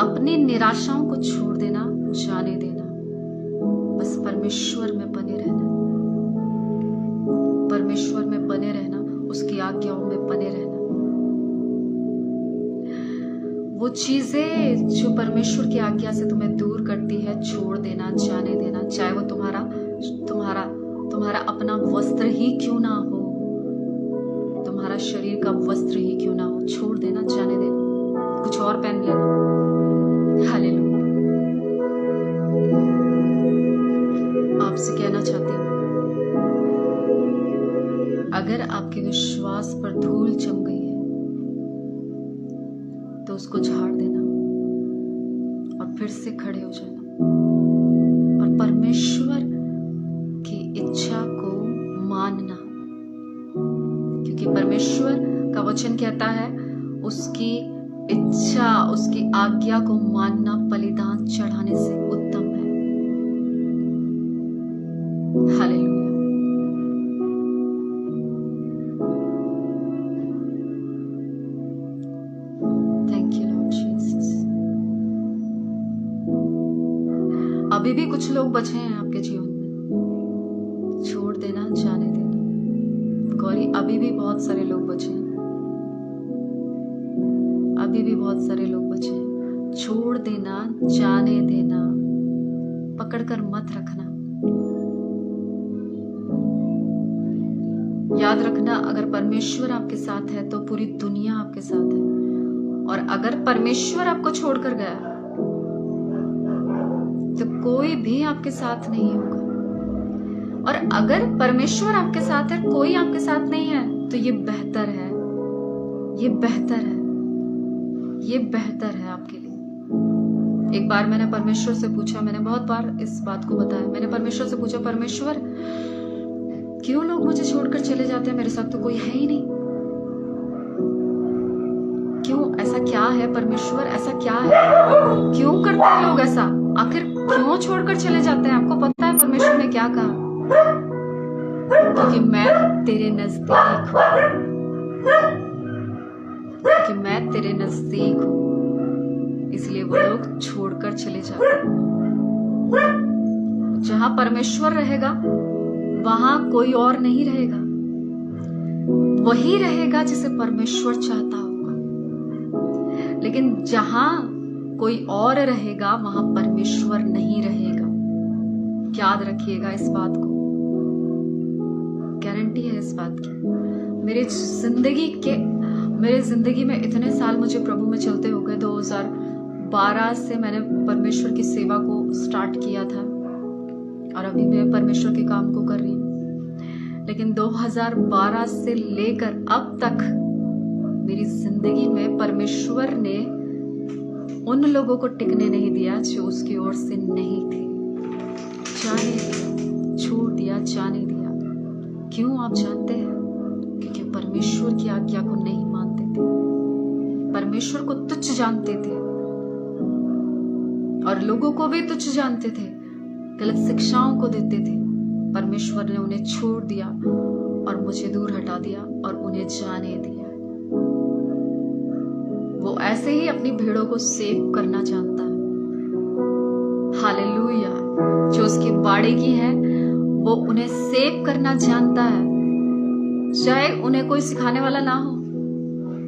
अपनी निराशाओं को छोड़ देना, जाने देना। बस परमेश्वर में बने रहना, परमेश्वर में बने रहना, उसकी आज्ञाओं में बने रहना। वो चीजें जो परमेश्वर की आज्ञा से तुम्हें दूर करती है, छोड़ देना, जाने देना। चाहे वो तुम्हारा अपना वस्त्र ही क्यों ना हो, तुम्हारा शरीर का वस्त्र ही क्यों ना हो, छोड़ देना, जाने देना, कुछ और पहन लेना। हालेलुया। आपसे कहना चाहती हूँ, अगर आपके विश्वास पर धूल जम गई है तो उसको झाड़ देना और फिर से खड़े हो जाना और परमेश्वर की इच्छा को मानना। क्योंकि परमेश्वर का वचन कहता है, उसकी इच्छा, उसकी आज्ञा को मानना बलिदान चढ़ाने से उत्तम है। Hallelujah. Thank you Lord Jesus. अभी भी कुछ लोग बचे हैं आपके जीवन में, छोड़ देना, जाने देना। गौरी, अभी भी बहुत सारे लोग बचे हैं, अभी भी बहुत सारे लोग बचे हैं। छोड़ देना, जाने देना, पकड़कर मत रखना। याद रखना, अगर परमेश्वर आपके साथ है तो पूरी दुनिया आपके साथ है, और अगर परमेश्वर आपको छोड़कर गया तो कोई भी आपके साथ नहीं होगा। और अगर परमेश्वर आपके साथ है, कोई आपके साथ नहीं है, तो ये बेहतर है, ये बेहतर है। ये बेहतर है आपके लिए। एक बार मैंने परमेश्वर से पूछा, मैंने बहुत बार इस बात को बताया, मैंने परमेश्वर से पूछा, परमेश्वर क्यों लोग मुझे छोड़कर चले जाते हैं, मेरे साथ तो कोई है ही नहीं, क्यों, ऐसा क्या है परमेश्वर, ऐसा क्या है, क्यों करते हैं लोग ऐसा, आखिर क्यों छोड़कर चले जाते हैं। आपको पता है परमेश्वर ने क्या कहा? क्योंकि मैं तेरे नजदीक हूं, क्योंकि मैं तेरे नजदीक हूं, इसलिए वो लोग छोड़कर चले जाते हैं। जहां परमेश्वर रहेगा वहां कोई और नहीं रहेगा, वही रहेगा जिसे परमेश्वर चाहता होगा। लेकिन जहां कोई और रहेगा वहां परमेश्वर नहीं रहेगा। याद रखिएगा इस बात को, गारंटी है इस बात की। मेरे जिंदगी में इतने साल मुझे प्रभु में चलते हो गए। 2012 से मैंने परमेश्वर की सेवा को स्टार्ट किया था और अभी मैं परमेश्वर के काम को कर रही हूँ। लेकिन 2012 से लेकर अब तक मेरी जिंदगी में परमेश्वर ने उन लोगों को टिकने नहीं दिया जो उसकी ओर से नहीं थे। जाने दिया, छोड़ दिया, जाने दिया। क्यों आप जानते हैं? क्योंकि परमेश्वर की आज्ञा को नहीं मानते थे, परमेश्वर को तुच्छ जानते थे और लोगों को भी तुच्छ जानते थे, गलत शिक्षाओं को देते थे। परमेश्वर ने उन्हें छोड़ दिया और मुझे दूर हटा दिया और उन्हें जाने दिया। वो ऐसे ही अपनी भेड़ों को सेव करना जानता है। हालेलुया। जो उसकी बाड़े की है वो उन्हें सेव करना जानता है, चाहे उन्हें कोई सिखाने वाला ना हो,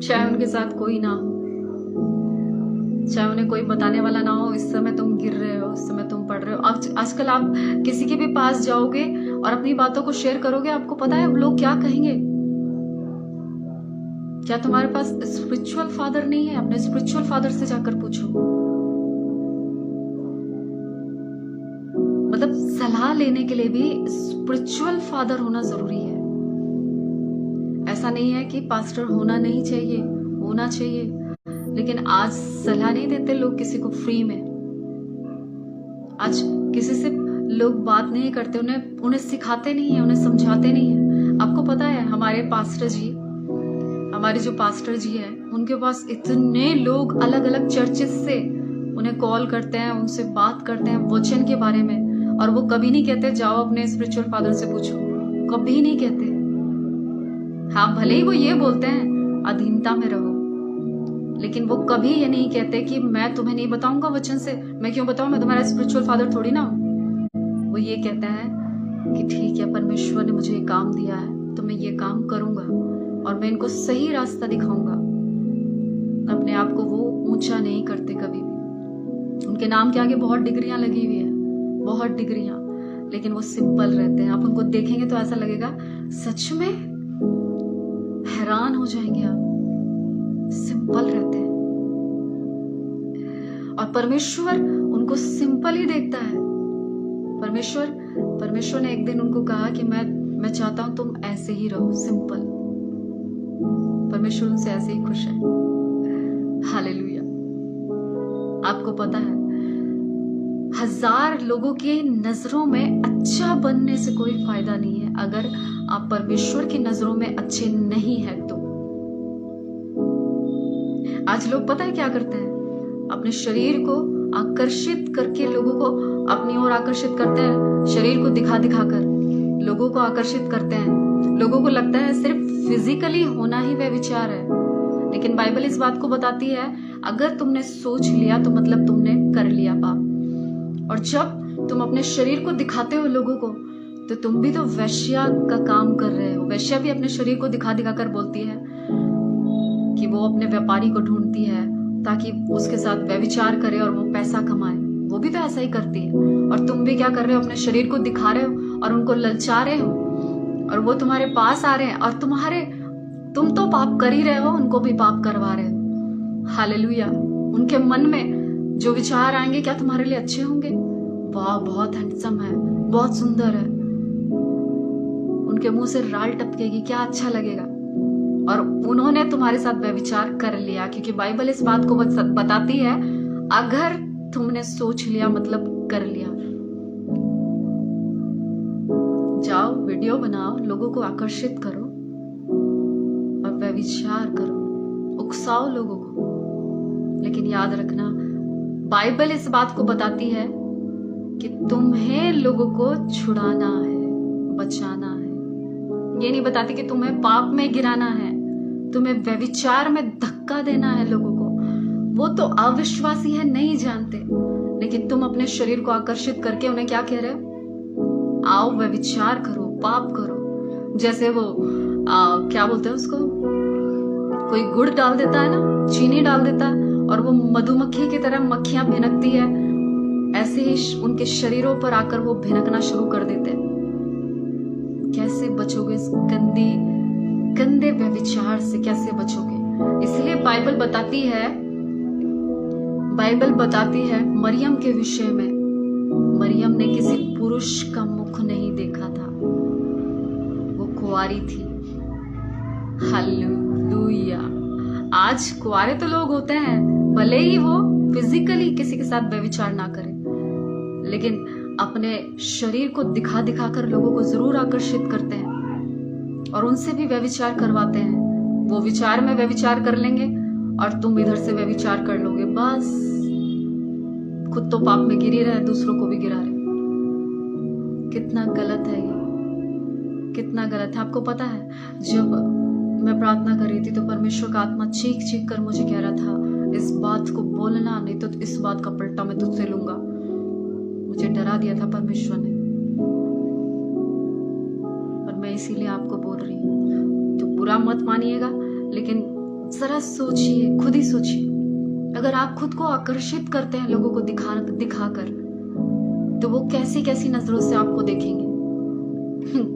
चाहे उनके साथ कोई ना हो, चाहे उन्हें कोई बताने वाला ना हो। इस समय तुम गिर रहे हो, इस समय तुम पढ़ रहे हो। आजकल आप किसी के भी पास जाओगे और अपनी बातों को शेयर करोगे, आपको पता है लोग क्या कहेंगे? क्या तुम्हारे पास स्पिरिचुअल फादर नहीं है? अपने स्पिरिचुअल फादर से जाकर पूछो। मतलब सलाह लेने के लिए भी स्पिरिचुअल फादर होना जरूरी है। ऐसा नहीं है कि पास्टर होना नहीं चाहिए, होना चाहिए, लेकिन आज सलाह नहीं देते लोग किसी को फ्री में। आज किसी से लोग बात नहीं करते, उन्हें सिखाते नहीं है, उन्हें समझाते नहीं है। आपको पता है हमारे जो पास्टर जी है, उनके पास इतने लोग अलग अलग चर्चेस से उन्हें कॉल करते हैं, उनसे बात करते हैं वचन के बारे में, और वो कभी नहीं कहते जाओ अपने स्पिरिचुअल फादर से पूछो, कभी नहीं कहते। हाँ, भले ही वो ये बोलते हैं अधीनता में रहो, लेकिन वो कभी ये नहीं कहते कि मैं तुम्हें नहीं बताऊंगा वचन से। मैं क्यों बताऊं, मैं तुम्हारा स्पिरिचुअल फादर थोड़ी ना हूं। वो ये कहते हैं कि ठीक है, परमेश्वर ने मुझे ये काम दिया है तो मैं ये काम करूंगा और मैं इनको सही रास्ता दिखाऊंगा। अपने आप को वो ऊंचा नहीं करते कभी भी। उनके नाम के आगे बहुत डिग्रियां लगी हुई है, बहुत डिग्रियां, लेकिन वो सिंपल रहते हैं। आप उनको देखेंगे तो ऐसा लगेगा, सच में हैरान हो जाएंगे आप, सिंपल रहते हैं। और परमेश्वर उनको सिंपल ही देखता है। परमेश्वर ने एक दिन उनको कहा कि मैं चाहता हूं तुम ऐसे ही रहो, सिंपल। परमेश्वर उनसे ऐसे ही खुश है। हालेलुया। आपको पता है 1000 लोगों की नजरों में अच्छा बनने से कोई फायदा नहीं है अगर आप परमेश्वर की नजरों में अच्छे नहीं है तो। आज लोग पता है क्या करते हैं, अपने शरीर को आकर्षित करके लोगों को अपनी ओर आकर्षित करते हैं। शरीर को दिखा कर लोगों को आकर्षित करते हैं। लोगों को लगता है सिर्फ फिजिकली होना ही वह विचार है, लेकिन बाइबल इस बात को बताती है अगर तुमने सोच लिया तो मतलब तुमने कर लिया पाप। और जब तुम अपने शरीर को दिखाते हो लोगों को, तो तुम भी तो वैश्या का काम कर रहे हो। वैश्या भी अपने शरीर को दिखा कर बोलती है कि वो अपने व्यापारी को ढूंढती है ताकि उसके साथ व्यभिचार करे और वो पैसा कमाए। वो भी तो ऐसा ही करती है। और तुम भी क्या कर रहे हो, अपने शरीर को दिखा रहे हो और उनको ललचा रहे हो, और वो तुम्हारे पास आ रहे हैं और तुम तो पाप कर ही रहे हो, उनको भी पाप करवा रहे हो। हालेलुया। उनके मन में जो विचार आएंगे क्या तुम्हारे लिए अच्छे होंगे? वाह, बहुत हैंडसम है, बहुत सुंदर है। उनके मुंह से राल टपकेगी, क्या अच्छा लगेगा। और उन्होंने तुम्हारे साथ व्यभिचार कर लिया, क्योंकि बाइबल इस बात को बताती है, अगर तुमने सोच लिया मतलब कर लिया। जाओ, वीडियो बनाओ, लोगों को आकर्षित करो और व्यभिचार करो, उकसाओ लोगों को। लेकिन याद रखना, बाइबल इस बात को बताती है कि तुम्हें लोगों को छुड़ाना है, बचाना है। ये नहीं बताती कि तुम्हें पाप में गिराना है, तुम्हें व्यभिचार में धक्का देना है लोगों को। वो तो अविश्वासी है, नहीं जानते, लेकिन तुम अपने शरीर को आकर्षित करके उन्हें क्या कह रहे हो? आओ व्यभिचार करो, पाप करो। जैसे वो क्या बोलते हैं उसको, कोई गुड़ डाल देता है ना, चीनी डाल देता है, और वो मधुमक्खी की तरह मक्खियां भिनकती है, ऐसे ही उनके शरीरों पर आकर वो भिनकना शुरू कर देते हैं। कैसे बचोगे इस गंदे व्यभिचार से? कैसे बचोगे? इसलिए बाइबल बताती है मरियम के विषय में, मरियम ने किसी पुरुष का मुख नहीं देखा था, वो कुंवारी थी। हालेलुया। आज कुंवारे तो लोग होते हैं, भले ही वो फिजिकली किसी के साथ व्यभिचार ना करें, लेकिन अपने शरीर को दिखा दिखा कर लोगों को जरूर आकर्षित करते हैं और उनसे भी व्यभिचार करवाते हैं। वो विचार में व्यभिचार कर लेंगे और तुम इधर से व्यभिचार कर लोगे। बस खुद तो पाप में गिर ही रहे, दूसरों को भी गिरा रहे। कितना गलत है ये, कितना गलत है। आपको पता है, जब मैं प्रार्थना कर रही थी तो परमेश्वर का आत्मा चीख चीख कर मुझे कह रहा था, इस बात को बोलना, नहीं तो इस बात का पलटा मैं तुझसे लूंगा। मुझे डरा दिया था परमेश्वर ने, और मैं इसीलिए आपको बोल रही हूँ। तो बुरा मत मानिएगा, लेकिन जरा सोचिए, खुद ही सोचिए। अगर आप खुद को आकर्षित करते हैं लोगों को दिखाकर, तो वो कैसी कैसी नजरों से आपको देखेंगे।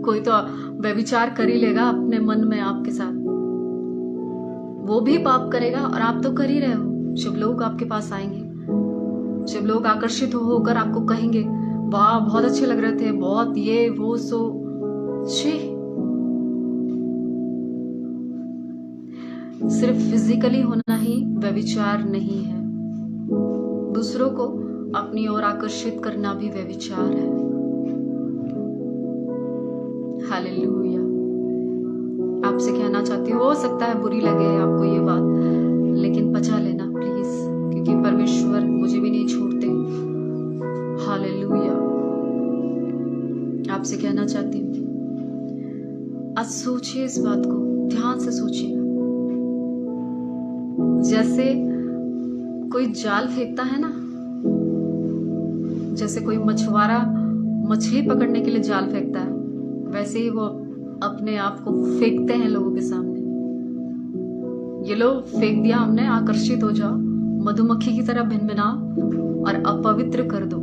कोई तो व्यभिचार कर ही लेगा अपने मन में आपके साथ, वो भी पाप करेगा और आप तो कर ही रहे हो। जब लोग आपके पास आएंगे, जब लोग आकर्षित होकर आपको कहेंगे, वाह बहुत अच्छे लग रहे थे, बहुत ये वो सो, सिर्फ फिजिकली होना ही व्यभिचार नहीं है, दूसरों को अपनी ओर आकर्षित करना भी व्यभिचार है। हालेलुया। आपसे कहना चाहती हूँ, हो सकता है बुरी लगे आपको ये बात, लेकिन बचा लेना प्लीज, क्योंकि परमेश्वर मुझे भी नहीं छोड़ते। हालेलुया। आपसे कहना चाहती हूँ, आज सोचिए इस बात को, ध्यान से सोचिएगा। जैसे कोई जाल फेंकता है ना, जैसे कोई मछुआरा मछली पकड़ने के लिए जाल फेंकता है, वैसे ही वो अपने आप को फेंकते हैं लोगों के सामने। ये लो फेंक दिया हमने, आकर्षित हो जाओ, मधुमक्खी की तरह भिनभिनाओ और अपवित्र कर दो।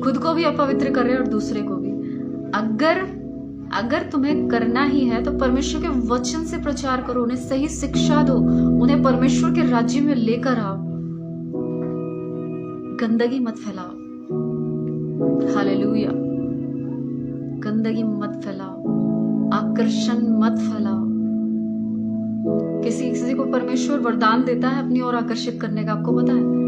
खुद को भी अपवित्र कर रहे और दूसरे को भी। अगर तुम्हें करना ही है तो परमेश्वर के वचन से प्रचार करो, उन्हें सही शिक्षा दो, उन्हें परमेश्वर के राज्य में लेकर आओ। गंदगी मत फैलाओ। हालेलुया। गंदगी मत फैलाओ, आकर्षण मत फैलाओ। किसी को परमेश्वर वरदान देता है अपनी ओर आकर्षित करने का, आपको पता है?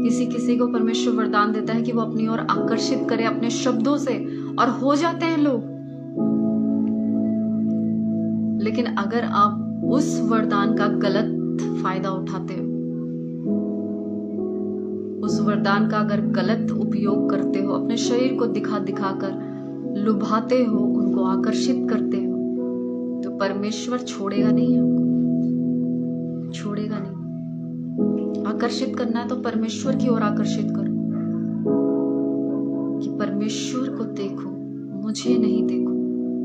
किसी को परमेश्वर वरदान देता है कि वो अपनी ओर आकर्षित करे अपने शब्दों से, और हो जाते हैं लोग। लेकिन अगर आप उस वरदान का गलत फायदा उठाते हो, उस वरदान का अगर गलत उपयोग करते हो, अपने शरीर को दिखा कर लुभाते हो, उनको आकर्षित करते हो, तो परमेश्वर छोड़ेगा नहीं आपको, छोड़ेगा नहीं। आकर्षित करना है तो परमेश्वर की ओर आकर्षित करो, कि परमेश्वर को देखो, मुझे नहीं देखो,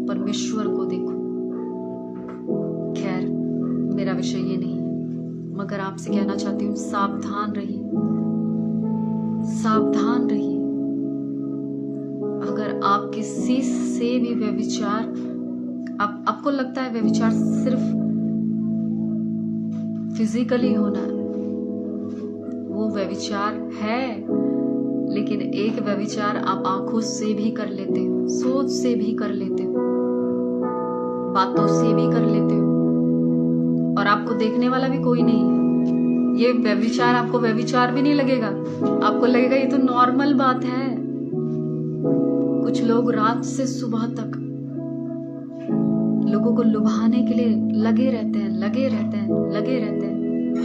परमेश्वर को देखो। खैर, मेरा विषय ये नहीं है, मगर आपसे कहना चाहती हूँ, सावधान रहिए, सावधान रहिए। अगर आप किसी से भी व्यभिचार, आपको लगता है व्यभिचार सिर्फ फिजिकली होना है, वो व्यभिचार है, लेकिन एक व्यभिचार आप आंखों से भी कर लेते हो, सोच से भी कर लेते हो, बातों से भी कर लेते हो, और आपको देखने वाला भी कोई नहीं है। ये व्यभिचार आपको व्यभिचार भी नहीं लगेगा, आपको लगेगा ये तो नॉर्मल बात है। कुछ लोग रात से सुबह तक लोगों को लुभाने के लिए लगे रहते हैं,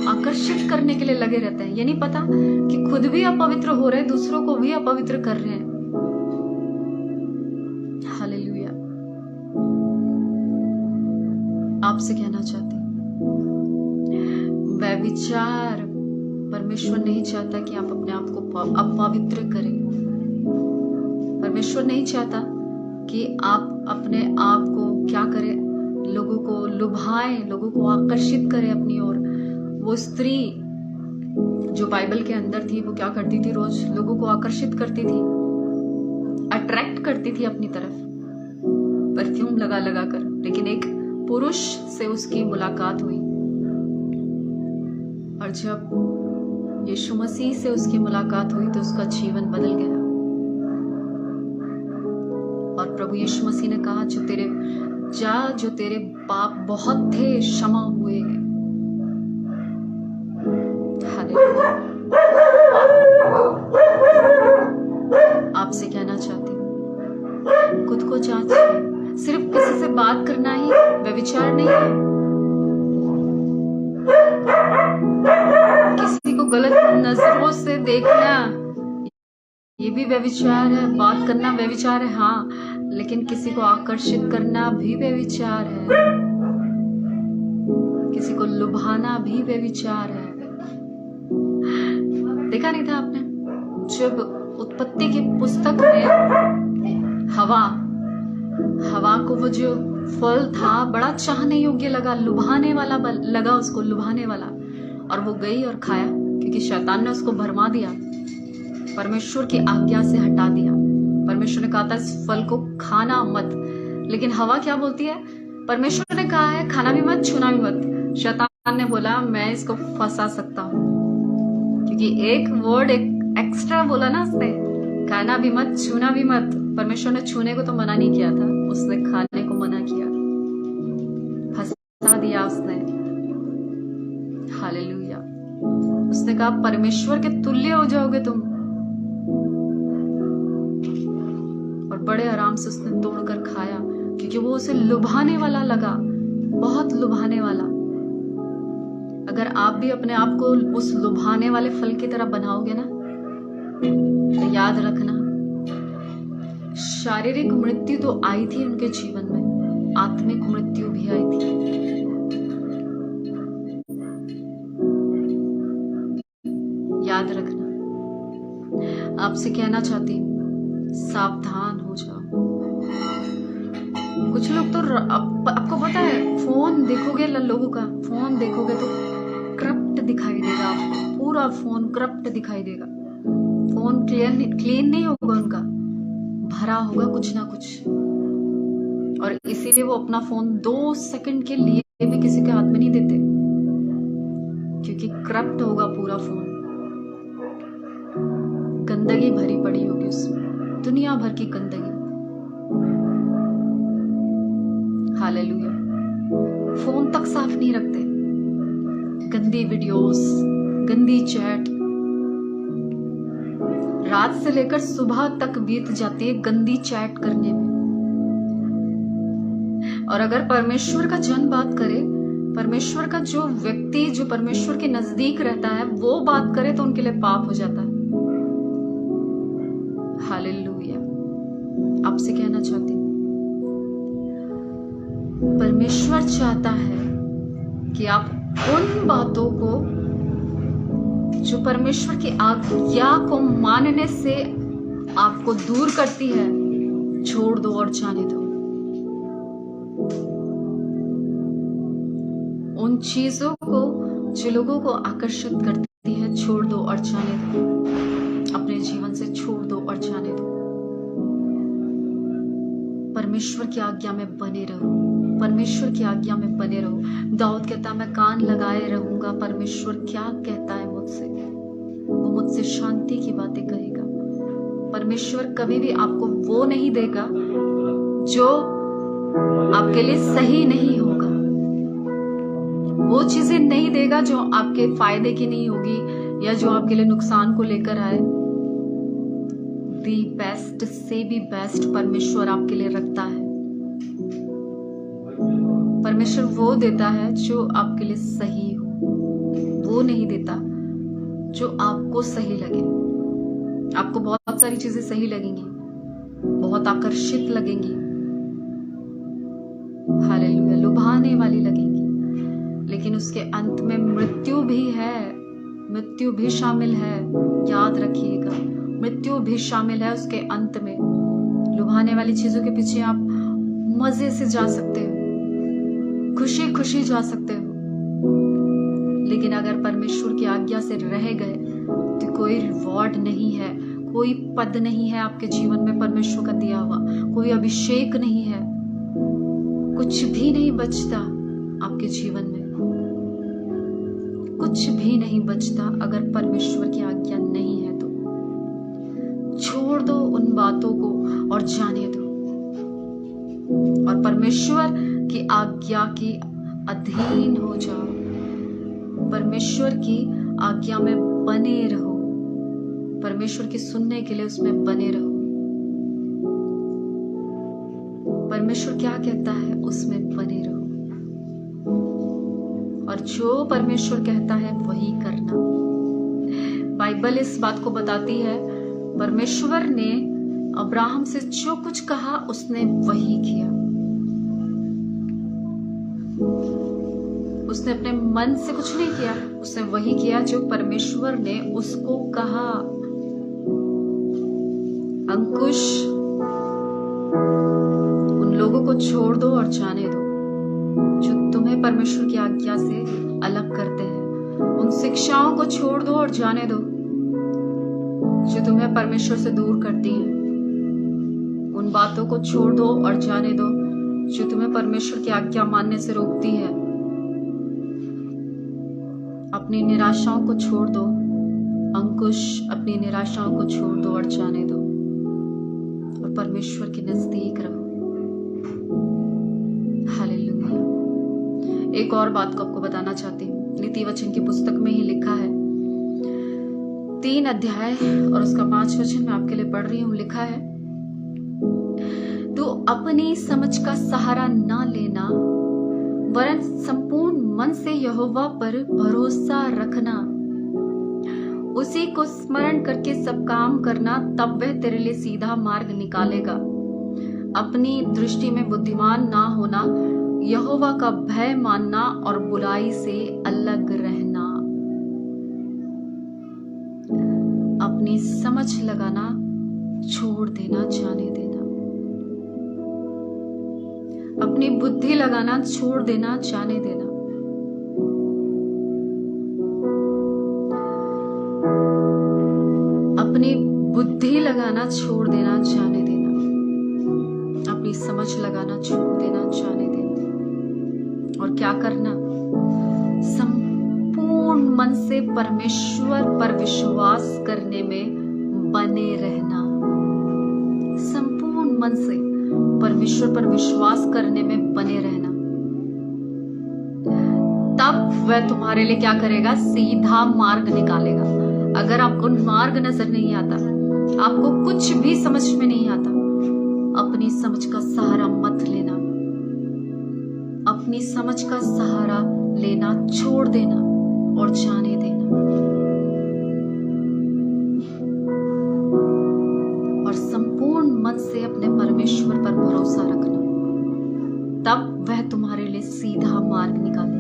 आकर्षित करने के लिए लगे रहते हैं। ये नहीं पता कि खुद भी अपवित्र हो रहे हैं, दूसरों को भी अपवित्र कर रहे हैं। हालेलुया। आपसे कहना चाहती हूँ, व्यभिचार परमेश्वर नहीं चाहता कि आप अपने आप को अपवित्र करें। परमेश्वर नहीं चाहता कि आप अपने आप को क्या करें, लोगों को लुभाएं, लोगों को आकर्षित करें अपनी ओर। वो स्त्री जो बाइबल के अंदर थी, वो क्या करती थी? रोज लोगों को आकर्षित करती थी, अट्रैक्ट करती थी अपनी तरफ, परफ्यूम लगा लगा कर। लेकिन एक पुरुष से उसकी मुलाकात हुई, और जब यीशु मसीह से उसकी मुलाकात हुई तो उसका जीवन बदल गया। और प्रभु यीशु मसीह ने कहा, जो तेरे पाप बहुत थे क्षमा हुए। आपसे कहना चाहती हूँ, खुद को जांचिए। सिर्फ किसी से बात करना ही व्यभिचार नहीं है। किसी को गलत नजरों से देखना ये भी व्यभिचार है। बात करना व्यभिचार है, हाँ, लेकिन किसी को आकर्षित करना भी व्यभिचार है। किसी को लुभाना भी व्यभिचार है। देखा नहीं था आपने, जब उत्पत्ति की पुस्तक में हवा को वो जो फल था बड़ा चाहने योग्य लगा, लुभाने वाला लगा उसको, लुभाने वाला, और वो गई और खाया, क्योंकि शैतान ने उसको भरमा दिया, परमेश्वर की आज्ञा से हटा दिया। परमेश्वर ने कहा था इस फल को खाना मत, लेकिन हवा क्या बोलती है? परमेश्वर ने कहा है खाना भी मत, छूना भी मत। शैतान ने बोला मैं इसको फंसा सकता हूँ, क्योंकि एक वर्ड एक एक्स्ट्रा बोला ना उसने, खाना भी मत, छूना भी मत। परमेश्वर ने छूने को तो मना नहीं किया था, उसने खाने को मना किया, फंसा दिया उसने। हालेलुया। उसने कहा परमेश्वर के तुल्य हो जाओगे तुम, और बड़े आराम से उसने तोड़कर खाया, क्योंकि वो उसे लुभाने वाला लगा, बहुत लुभाने वाला। अगर आप भी अपने आप को उस लुभाने वाले फल की तरह बनाओगे ना, तो याद रखना, शारीरिक मृत्यु तो आई थी उनके जीवन में, आत्मिक मृत्यु भी आई थी। याद रखना। आपसे कहना चाहती हूँ, सावधान हो जाओ। कुछ लोग तो आपको पता है, फोन देखोगे, लोगों का फोन देखोगे तो करप्ट दिखाई देगा आपको, पूरा फोन करप्ट दिखाई देगा। फोन क्लीन नहीं होगा उनका, भरा होगा कुछ ना कुछ, और इसीलिए वो अपना फोन 2 सेकंड के लिए भी किसी के हाथ में नहीं देते, क्योंकि करप्ट होगा पूरा फोन, गंदगी भरी पड़ी होगी उसमें, दुनिया भर की गंदगी। हालेलुया। फोन तक साफ नहीं रखते, गंदी वीडियोस, गंदी चैट, रात से लेकर सुबह तक बीत जाती है गंदी चैट करने में। और अगर परमेश्वर का जन बात करे, परमेश्वर का जो व्यक्ति जो परमेश्वर के नजदीक रहता है वो बात करे, तो उनके लिए पाप हो जाता है। हालेलुया। आपसे कहना चाहती हूँ, परमेश्वर चाहता है कि आप उन बातों को जो परमेश्वर की आज्ञा को मानने से आपको दूर करती है, छोड़ दो और जाने दो। उन चीजों को जो लोगों को आकर्षित करती है, छोड़ दो और जाने दो। अपने जीवन से छोड़ दो और जाने दो। परमेश्वर की आज्ञा में बने रहो, परमेश्वर की आज्ञा में बने रहो। दाऊद कहता मैं कान लगाए रहूंगा, परमेश्वर क्या कहता है मुझसे, वो मुझसे शांति की बातें कहेगा। परमेश्वर कभी भी आपको वो नहीं देगा जो आपके लिए सही नहीं होगा, वो चीजें नहीं देगा जो आपके फायदे की नहीं होगी या जो आपके लिए नुकसान को लेकर आए। दी बेस्ट से भी बेस्ट परमेश्वर आपके लिए रखता है। परमेश्वर वो देता है जो आपके लिए सही हो, वो नहीं देता जो आपको सही लगे। आपको बहुत सारी चीजें सही लगेंगी, बहुत आकर्षित लगेंगी, हालेलुया, लुभाने वाली लगेंगी, लेकिन उसके अंत में मृत्यु भी है, मृत्यु भी शामिल है। याद रखिएगा, मृत्यु भी शामिल है उसके अंत में। लुभाने वाली चीजों के पीछे आप मजे से जा सकते हो, खुशी खुशी जा सकते हो, लेकिन अगर परमेश्वर की आज्ञा से रह गए तो कोई रिवॉर्ड नहीं है, कोई पद नहीं है आपके जीवन में परमेश्वर का दिया हुआ, कोई अभिषेक नहीं है, कुछ भी नहीं बचता आपके जीवन में, कुछ भी नहीं बचता अगर परमेश्वर की आज्ञा नहीं है तो। छोड़ दो उन बातों को और जाने दो, और परमेश्वर की आज्ञा की अधीन हो जाओ। परमेश्वर की आज्ञा में बने रहो, परमेश्वर की सुनने के लिए उसमें बने रहो। परमेश्वर क्या कहता है उसमें बने रहो, और जो परमेश्वर कहता है वही करना। बाइबल इस बात को बताती है, परमेश्वर ने अब्राहम से जो कुछ कहा उसने वही किया। उसने अपने मन से कुछ नहीं किया, उसने वही किया जो परमेश्वर ने उसको कहा। अंकुश, उन लोगों को छोड़ दो और जाने दो जो तुम्हें परमेश्वर की आज्ञा से अलग करते हैं। उन शिक्षाओं को छोड़ दो और जाने दो जो तुम्हें परमेश्वर से दूर करती हैं। उन बातों को छोड़ दो और जाने दो जो तुम्हें परमेश्वर की आज्ञा मानने से रोकती है। अपनी निराशाओं को छोड़ दो अंकुश, अपनी निराशाओं को छोड़ दो और जाने दो, और परमेश्वर के नजदीक रहो। हालेलुया। एक और बात को आपको बताना चाहती हूँ, नीति वचन की पुस्तक में ही लिखा है, 3 अध्याय और उसका 5 वचन मैं आपके लिए पढ़ रही हूँ। लिखा है, तो अपनी समझ का सहारा ना लेना, वरन संपूर्ण मन से यहोवा पर भरोसा रखना, उसी को स्मरण करके सब काम करना, तब वह तेरे लिए सीधा मार्ग निकालेगा। अपनी दृष्टि में बुद्धिमान ना होना, यहोवा का भय मानना और बुराई से अलग रहना। अपनी समझ लगाना छोड़ देना, जाने देना। अपनी बुद्धि लगाना छोड़ देना, जाने देना। अपनी बुद्धि लगाना छोड़ देना, जाने देना। अपनी समझ लगाना छोड़ देना, जाने देना। और क्या करना? संपूर्ण मन से परमेश्वर पर विश्वास करने में बने रहना। संपूर्ण मन से परमेश्वर पर विश्वास करने में बने रहना, तब वह तुम्हारे लिए क्या करेगा? सीधा मार्ग निकालेगा। अगर आपको मार्ग नजर नहीं आता, आपको कुछ भी समझ में नहीं आता, अपनी समझ का सहारा मत लेना। अपनी समझ का सहारा लेना छोड़ देना और जाने देना, और संपूर्ण मन से अपने परमेश्वर पर भरोसा रखना, तब वह तुम्हारे लिए सीधा मार्ग निकालेगा।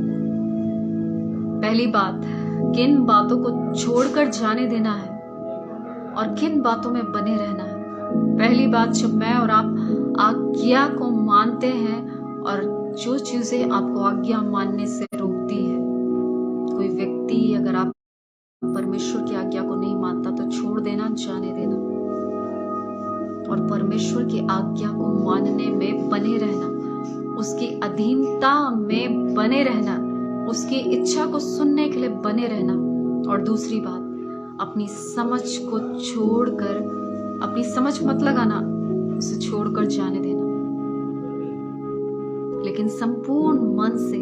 पहली बात, किन बातों को छोड़कर जाने देना है और किन बातों में बने रहना है। पहली बात, जब मैं और आप आज्ञा को मानते हैं और जो चीजें आपको आज्ञा मानने से रोकती है, कोई व्यक्ति अगर आप परमेश्वर की आज्ञा को नहीं मानता तो छोड़ देना, जाने देना, और परमेश्वर की आज्ञा को मानने में बने रहना, उसकी अधीनता में बने रहना, उसकी इच्छा को सुनने के लिए बने रहना। और दूसरी बात, अपनी समझ को छोड़कर, अपनी समझ मत लगाना, उसे छोड़कर जाने देना, लेकिन संपूर्ण मन से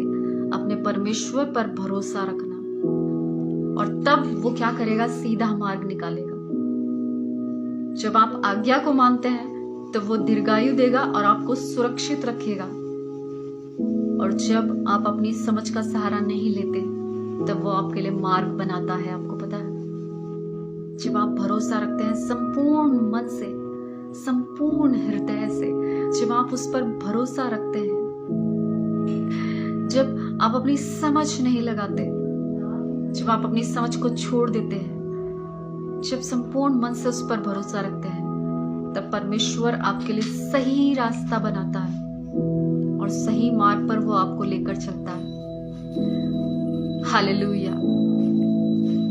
अपने अपने परमेश्वर पर भरोसा रखना, और तब वो क्या करेगा, सीधा मार्ग निकालेगा। जब आप आज्ञा को मानते हैं तो वो दीर्घायु देगा और आपको सुरक्षित रखेगा। और जब आप अपनी समझ का सहारा नहीं लेते तब वो आपके लिए मार्ग बनाता है। आपको पता है, जब आप भरोसा रखते हैं संपूर्ण मन से, संपूर्ण हृदय से, जब आप उस पर भरोसा रखते हैं, जब आप अपनी समझ नहीं लगाते, जब आप अपनी समझ को छोड़ देते हैं, जब संपूर्ण मन से उस पर भरोसा रखते हैं, तब परमेश्वर आपके लिए सही रास्ता बनाता है और सही मार्ग पर वो आपको लेकर चलता है। हालेलुया।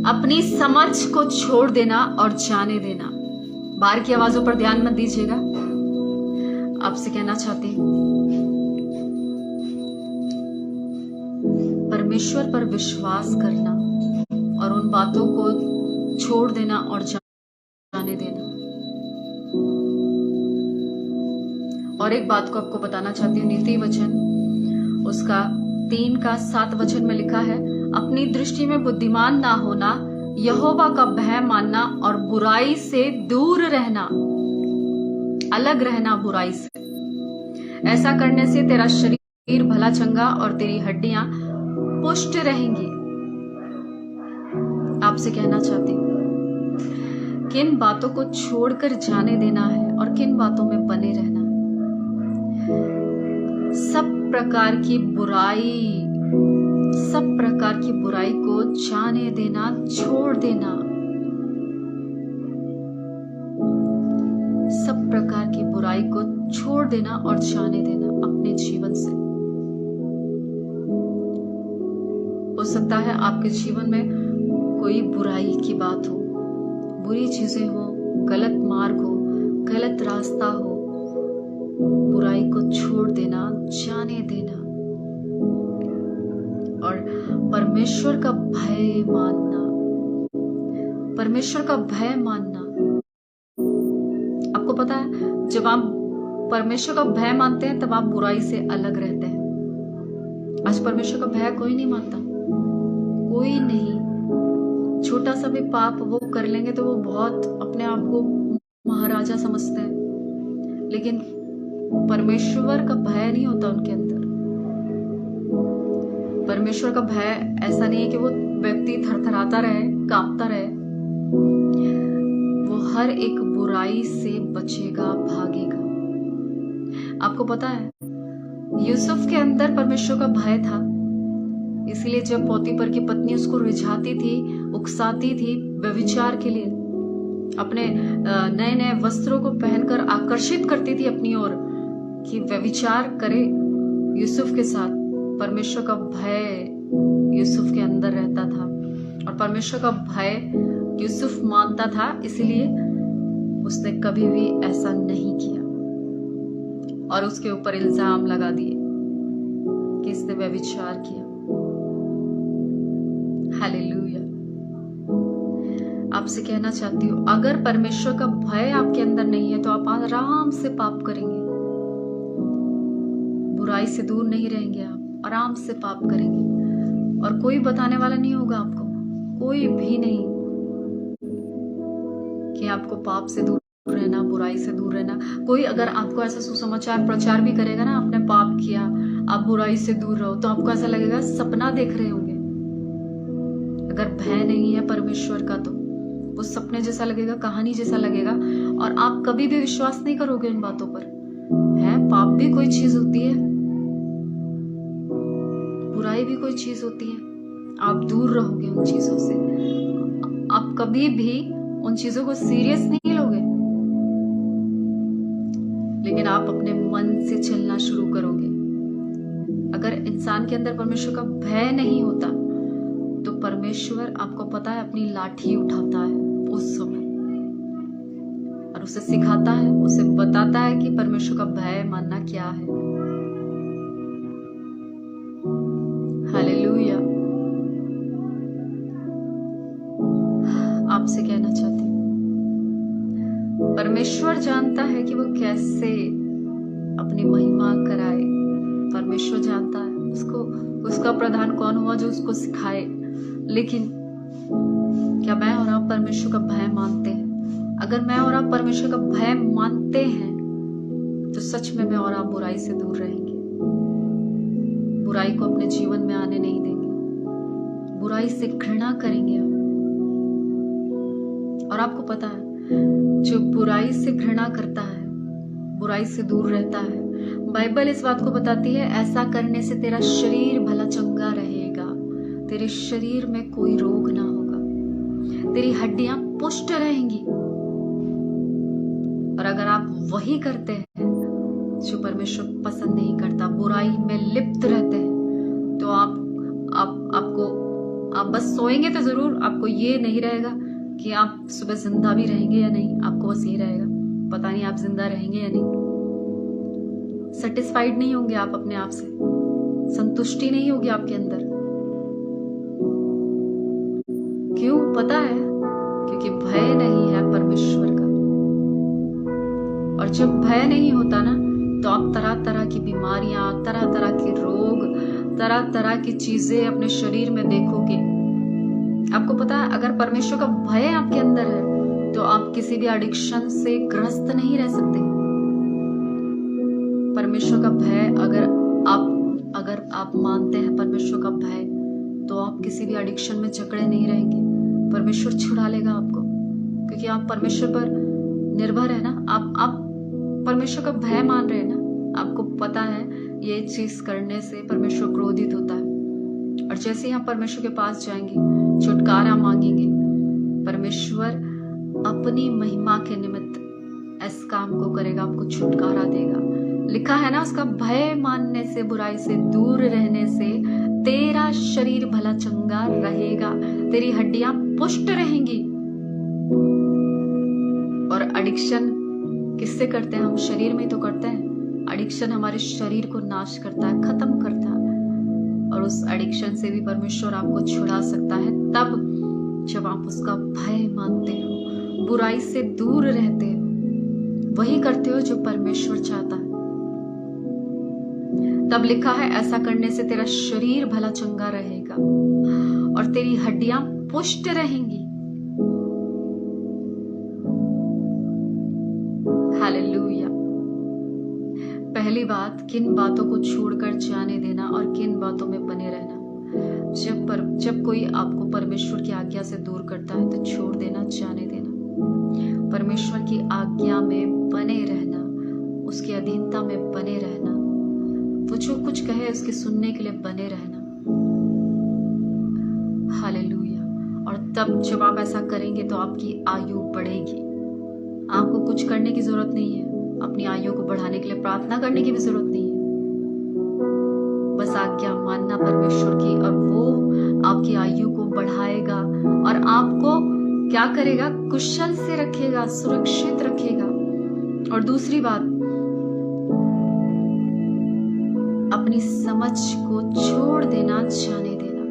अपनी समझ को छोड़ देना और जाने देना। बाहर की आवाजों पर ध्यान मत दीजिएगा। आपसे कहना चाहती हूं, परमेश्वर पर विश्वास करना और उन बातों को छोड़ देना और जाने देना। और एक बात को आपको बताना चाहती हूँ, नीति वचन उसका 3:7 में लिखा है, अपनी दृष्टि में बुद्धिमान ना होना, यहोवा का भय मानना और बुराई से दूर रहना, अलग रहना बुराई से। ऐसा करने से तेरा शरीर भला चंगा और तेरी हड्डियां पुष्ट रहेंगी। आपसे कहना चाहती हूँ, किन बातों को छोड़कर जाने देना है और किन बातों में बने रहना है। सब प्रकार की बुराई को जाने देना, छोड़ देना। सब प्रकार की बुराई को छोड़ देना और जाने देना अपने जीवन से। हो सकता है आपके जीवन में कोई बुराई की बात हो, बुरी चीजें हो, गलत मार्ग हो, गलत रास्ता हो। बुराई को छोड़ देना, जाने देना और परमेश्वर का भय मानना। परमेश्वर का भय मानना। आपको पता है, जब आप परमेश्वर का भय मानते हैं तब आप बुराई से अलग रहते हैं। आज परमेश्वर का भय कोई नहीं मानता, कोई नहीं। छोटा सा भी पाप वो कर लेंगे तो वो बहुत अपने आप को महाराजा समझते हैं, लेकिन परमेश्वर का भय नहीं होता उनके अंदर। परमेश्वर का भय ऐसा नहीं है कि वो व्यक्ति थरथराता रहे, कांपता रहे। वो हर एक बुराई से बचेगा, भागेगा। आपको पता है, यूसुफ के अंदर परमेश्वर का भय था, इसलिए जब पोतीफर की पत्नी उसको रिझाती थी, उकसाती थी व्यभिचार के लिए, अपने नए नए वस्त्रों को पहनकर आकर्षित करती थी अपनी ओर कि व्यभिचार करे यूसुफ के साथ, परमेश्वर का भय यूसुफ के अंदर रहता था और परमेश्वर का भय यूसुफ मानता था, इसलिए उसने कभी भी ऐसा नहीं किया और उसके ऊपर इल्जाम लगा दिए कि इसने व्यभिचार किया। हालेलुया। आपसे कहना चाहती हूँ, अगर परमेश्वर का भय आपके अंदर नहीं है तो आप आराम से पाप करेंगे, बुराई से दूर नहीं रहेंगे, आप आराम से पाप करेंगे और कोई बताने वाला नहीं होगा आपको, कोई भी नहीं, कि आपको पाप से दूर रहना, बुराई से दूर रहना। कोई अगर आपको ऐसा सुसमाचार प्रचार भी करेगा ना, आपने पाप किया, आप बुराई से दूर रहो, तो आपको ऐसा लगेगा सपना देख रहे होंगे। अगर भय नहीं है परमेश्वर का तो वो सपने जैसा लगेगा, कहानी जैसा लगेगा और आप कभी भी विश्वास नहीं करोगे इन बातों पर। है, पाप भी कोई चीज होती है, बुराई भी कोई चीज होती है। आप दूर रहोगे उन चीजों से, आप कभी भी उन चीजों को सीरियस नहीं लोगे, लेकिन आप अपने मन से चलना शुरू करोगे। अगर इंसान के अंदर परमेश्वर का भय नहीं होता तो परमेश्वर, आपको पता है, अपनी लाठी उठाता है उस समय और उसे सिखाता है, उसे बताता है कि परमेश्वर का भय मानना क्या है। हालेलुया। आपसे कहना चाहती हूं, परमेश्वर जानता है कि वो कैसे अपनी महिमा कराए। परमेश्वर जानता है उसको उसका प्रधान कौन हुआ जो उसको सिखाए? लेकिन क्या मैं और आप परमेश्वर का भय मानते हैं? अगर मैं और आप परमेश्वर का भय मानते हैं तो सच में मैं और आप बुराई से दूर रहेंगे, बुराई को अपने जीवन में आने नहीं देंगे, बुराई से घृणा करेंगे आप। और आपको पता है, जो बुराई से घृणा करता है, बुराई से दूर रहता है, बाइबल इस बात को बताती है, ऐसा करने से तेरा शरीर भला चंगा रहेगा, तेरे शरीर में कोई रोग ना होगा, तेरी हड्डियां पुष्ट रहेंगी। और अगर आप वही करते हैं जो परमेश्वर पसंद नहीं करता, बुराई में लिप्त रहते हैं, तो आप बस सोएंगे तो जरूर, आपको ये नहीं रहेगा कि आप सुबह जिंदा भी रहेंगे या नहीं, आपको बस ये रहेगा पता नहीं आप जिंदा रहेंगे या नहीं। सेटिस्फाइड नहीं होंगे आप अपने आप से, संतुष्टि नहीं होगी आपके अंदर। क्यों? पता है, क्योंकि भय नहीं है परमेश्वर का। और जब भय नहीं होता ना, तो आप तरह तरह की बीमारियां, तरह तरह के रोग, तरह तरह की चीजें अपने शरीर में देखोगे। आपको पता है, अगर परमेश्वर का भय आपके अंदर है तो आप किसी भी एडिक्शन से ग्रस्त नहीं रह सकते। परमेश्वर का भय अगर आप मानते हैं परमेश्वर का भय, तो आप किसी भी एडिक्शन में जकड़े नहीं रहेंगे। परमेश्वर छुड़ा लेगा आपको, क्योंकि आप परमेश्वर पर निर्भर है ना। आप परमेश्वर का भय मान रहे हैं ना। आपको पता है ये चीज करने से परमेश्वर क्रोधित होता है। और जैसे ही आप परमेश्वर के पास जाएंगे, छुटकारा मांगेंगे, परमेश्वर अपनी महिमा के निमित्त इस काम को करेगा, आपको छुटकारा देगा। लिखा है ना, उसका भय मानने से, बुराई से दूर रहने से तेरा शरीर भला चंगा रहेगा, तेरी हड्डियां पुष्ट रहेंगी। और एडिक्शन किससे करते हैं? हम शरीर में तो करते हैं। एडिक्शन हमारे शरीर को नाश करता है, खत्म करता है। और उस एडिक्शन से भी परमेश्वर आपको छुड़ा सकता है तब जब आप उसका भय मानते हो, बुराई से दूर रहते हो, वही करते हो जो परमेश्वर चाहता है। तब लिखा है, ऐसा करने से तेरा शरीर भला चंगा रहेगा और तेरी हड्डियां पुष्ट रहेंगी। हालेलुया। पहली बात, किन बातों को छोड़कर जाने देना और किन बातों में बने रहना। जब कोई आपको परमेश्वर की आज्ञा से दूर करता है तो छोड़ देना, जाने देना। परमेश्वर की आज्ञा में बने रहना, उसकी अधीनता में बने रहना, वो जो कुछ कहे उसके सुनने के लिए बने रहना। हालेलुया। और तब जब आप ऐसा करेंगे तो आपकी आयु बढ़ेगी। आपको कुछ करने की जरूरत नहीं है, अपनी आयु को बढ़ाने के लिए प्रार्थना करने की भी जरूरत नहीं है। बस आज्ञा मानना परमेश्वर की, और वो आपकी आयु को बढ़ाएगा और आपको क्या करेगा? कुशल से रखेगा, सुरक्षित रखेगा। और दूसरी बात, अपनी समझ को छोड़ देना, जाने देना।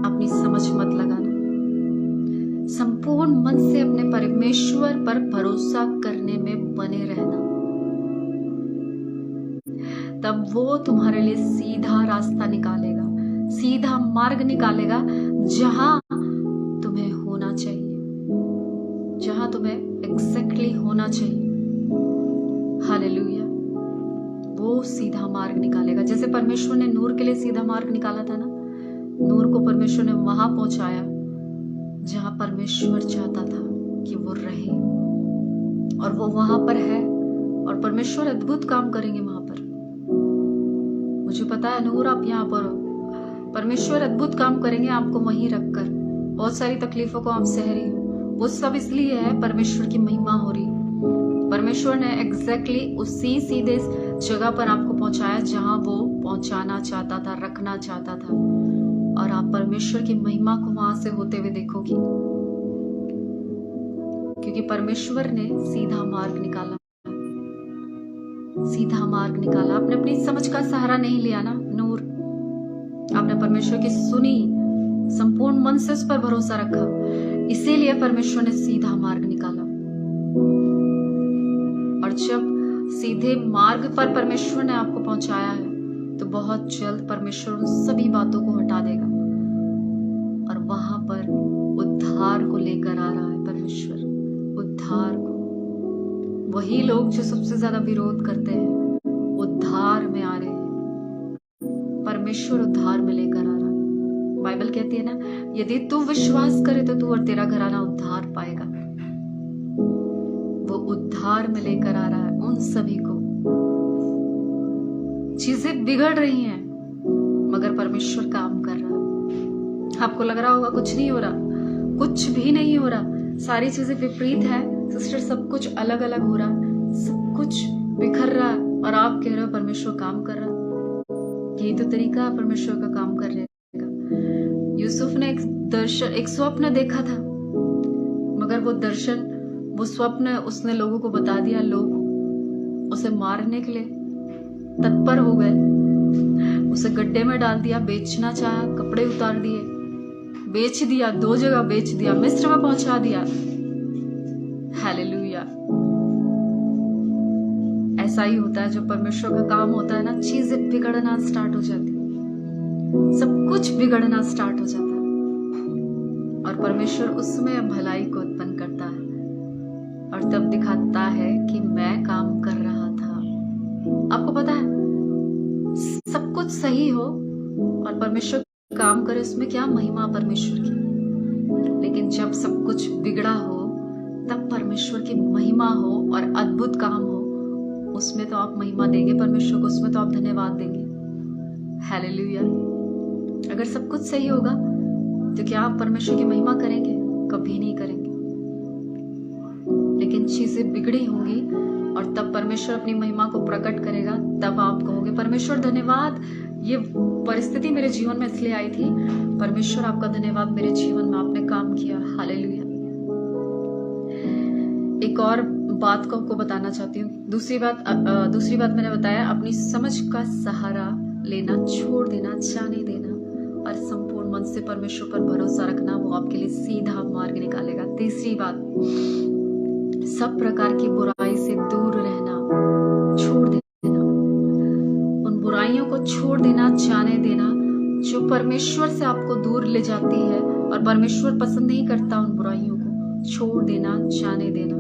अपनी समझ मत लगाना, संपूर्ण मन से अपने परमेश्वर पर भरोसा करने में बने रहना। तब वो तुम्हारे लिए सीधा रास्ता निकालेगा, सीधा मार्ग निकालेगा जहां तुम्हें होना चाहिए, जहां तुम्हें एग्जैक्टली होना चाहिए। हालेलुया। वो सीधा मार्ग निकालेगा। जैसे परमेश्वर ने नूर के लिए सीधा मार्ग निकाला था ना, नूर को परमेश्वर ने वहां पहुंचाया जहां परमेश्वर चाहता था कि वो रहे, और वो वहां पर है। और परमेश्वर अद्भुत काम करेंगे वहां पर। मुझे पता है नूर, आप यहाँ पर हो, परमेश्वर अद्भुत काम करेंगे आपको वहीं रखकर। बहुत सारी तकलीफों को आप सह रही हो, वो सब इसलिए है परमेश्वर की महिमा हो रही। परमेश्वर ने एग्जैक्टली उसी सीधे जगह पर आपको पहुंचाया जहां वो पहुंचाना चाहता था, रखना चाहता था। और आप परमेश्वर की महिमा को वहां से होते हुए देखोगी, क्योंकि परमेश्वर ने सीधा मार्ग निकाला, सीधा मार्ग निकाला। आपने अपनी समझ का सहारा नहीं लिया ना नूर, आपने परमेश्वर की सुनी, संपूर्ण मन से उस पर भरोसा रखा, इसीलिए परमेश्वर ने सीधा मार्ग निकाला। और जब सीधे मार्ग पर परमेश्वर ने आपको पहुंचाया है तो बहुत जल्द परमेश्वर उन सभी बातों को हटा देगा और वहां पर उद्धार को लेकर आ रहा है परमेश्वर, उद्धार को। वही लोग जो सबसे ज्यादा विरोध करते हैं उद्धार में आ रहे हैं, परमेश्वर उद्धार में लेकर आ रहा है। बाइबल कहती है ना, यदि तू विश्वास करे तो तू और तेरा घराना उद्धार पाएगा। वो उद्धार में लेकर आ रहा है उन सभी को। चीजें बिगड़ रही हैं मगर परमेश्वर काम कर रहा है। आपको लग रहा होगा कुछ नहीं हो रहा, कुछ भी नहीं हो रहा, सारी चीजें विपरीत है सिस्टर, सब कुछ अलग अलग हो रहा है, सब कुछ बिखर रहा है और आप कह रहे हो परमेश्वर काम कर रहा है। यही तो तरीका है परमेश्वर का काम करने का। यूसुफ ने एक स्वप्न देखा था मगर वो दर्शन, वो स्वप्न उसने लोगों को बता दिया, लोग उसे मारने के लिए तत्पर हो गए, उसे गड्ढे में डाल दिया, बेचना चाहा, कपड़े उतार दिए, बेच दिया, 2 जगह बेच दिया, मिस्र में पहुंचा दिया। हालेलुया। ऐसा ही होता है जो परमेश्वर का काम होता है ना, चीजें बिगड़ना स्टार्ट हो जाती, सब कुछ बिगड़ना स्टार्ट हो जाता है और परमेश्वर उसमें भलाई को उत्पन्न करता है और तब दिखाता है कि मैं काम कर रहा था। आपको पता है सब कुछ सही हो और परमेश्वर काम करे, उसमें क्या महिमा परमेश्वर की। लेकिन जब सब कुछ बिगड़ा हो तब परमेश्वर की महिमा हो और अद्भुत काम हो, उसमें तो आप महिमा देंगे परमेश्वर को, उसमें तो आप धन्यवाद देंगे। हालेलुया। अगर सब कुछ सही होगा तो क्या आप परमेश्वर की महिमा करेंगे? कभी नहीं करेंगे। लेकिन चीजें बिगड़ी होंगी और तब परमेश्वर अपनी महिमा को प्रकट करेगा, तब आप कहोगे परमेश्वर धन्यवाद, ये परिस्थिति मेरे जीवन में इसलिए आई थी, परमेश्वर आपका धन्यवाद, मेरे जीवन में आपने काम किया। हालेलुया। एक और बात को आपको बताना चाहती हूँ। दूसरी बात मैंने बताया, अपनी समझ का सहारा लेना छोड़ देना, जाने देना और संपूर्ण मन से परमेश्वर पर भरोसा रखना, वो आपके लिए सीधा मार्ग निकालेगा। तीसरी बात, सब प्रकार की बुराई से दूर रहना, छोड़ देना, उन बुराइयों को छोड़ देना, जाने देना जो परमेश्वर से आपको दूर ले जाती है और परमेश्वर पसंद नहीं करता। उन बुराइयों को छोड़ देना, जाने देना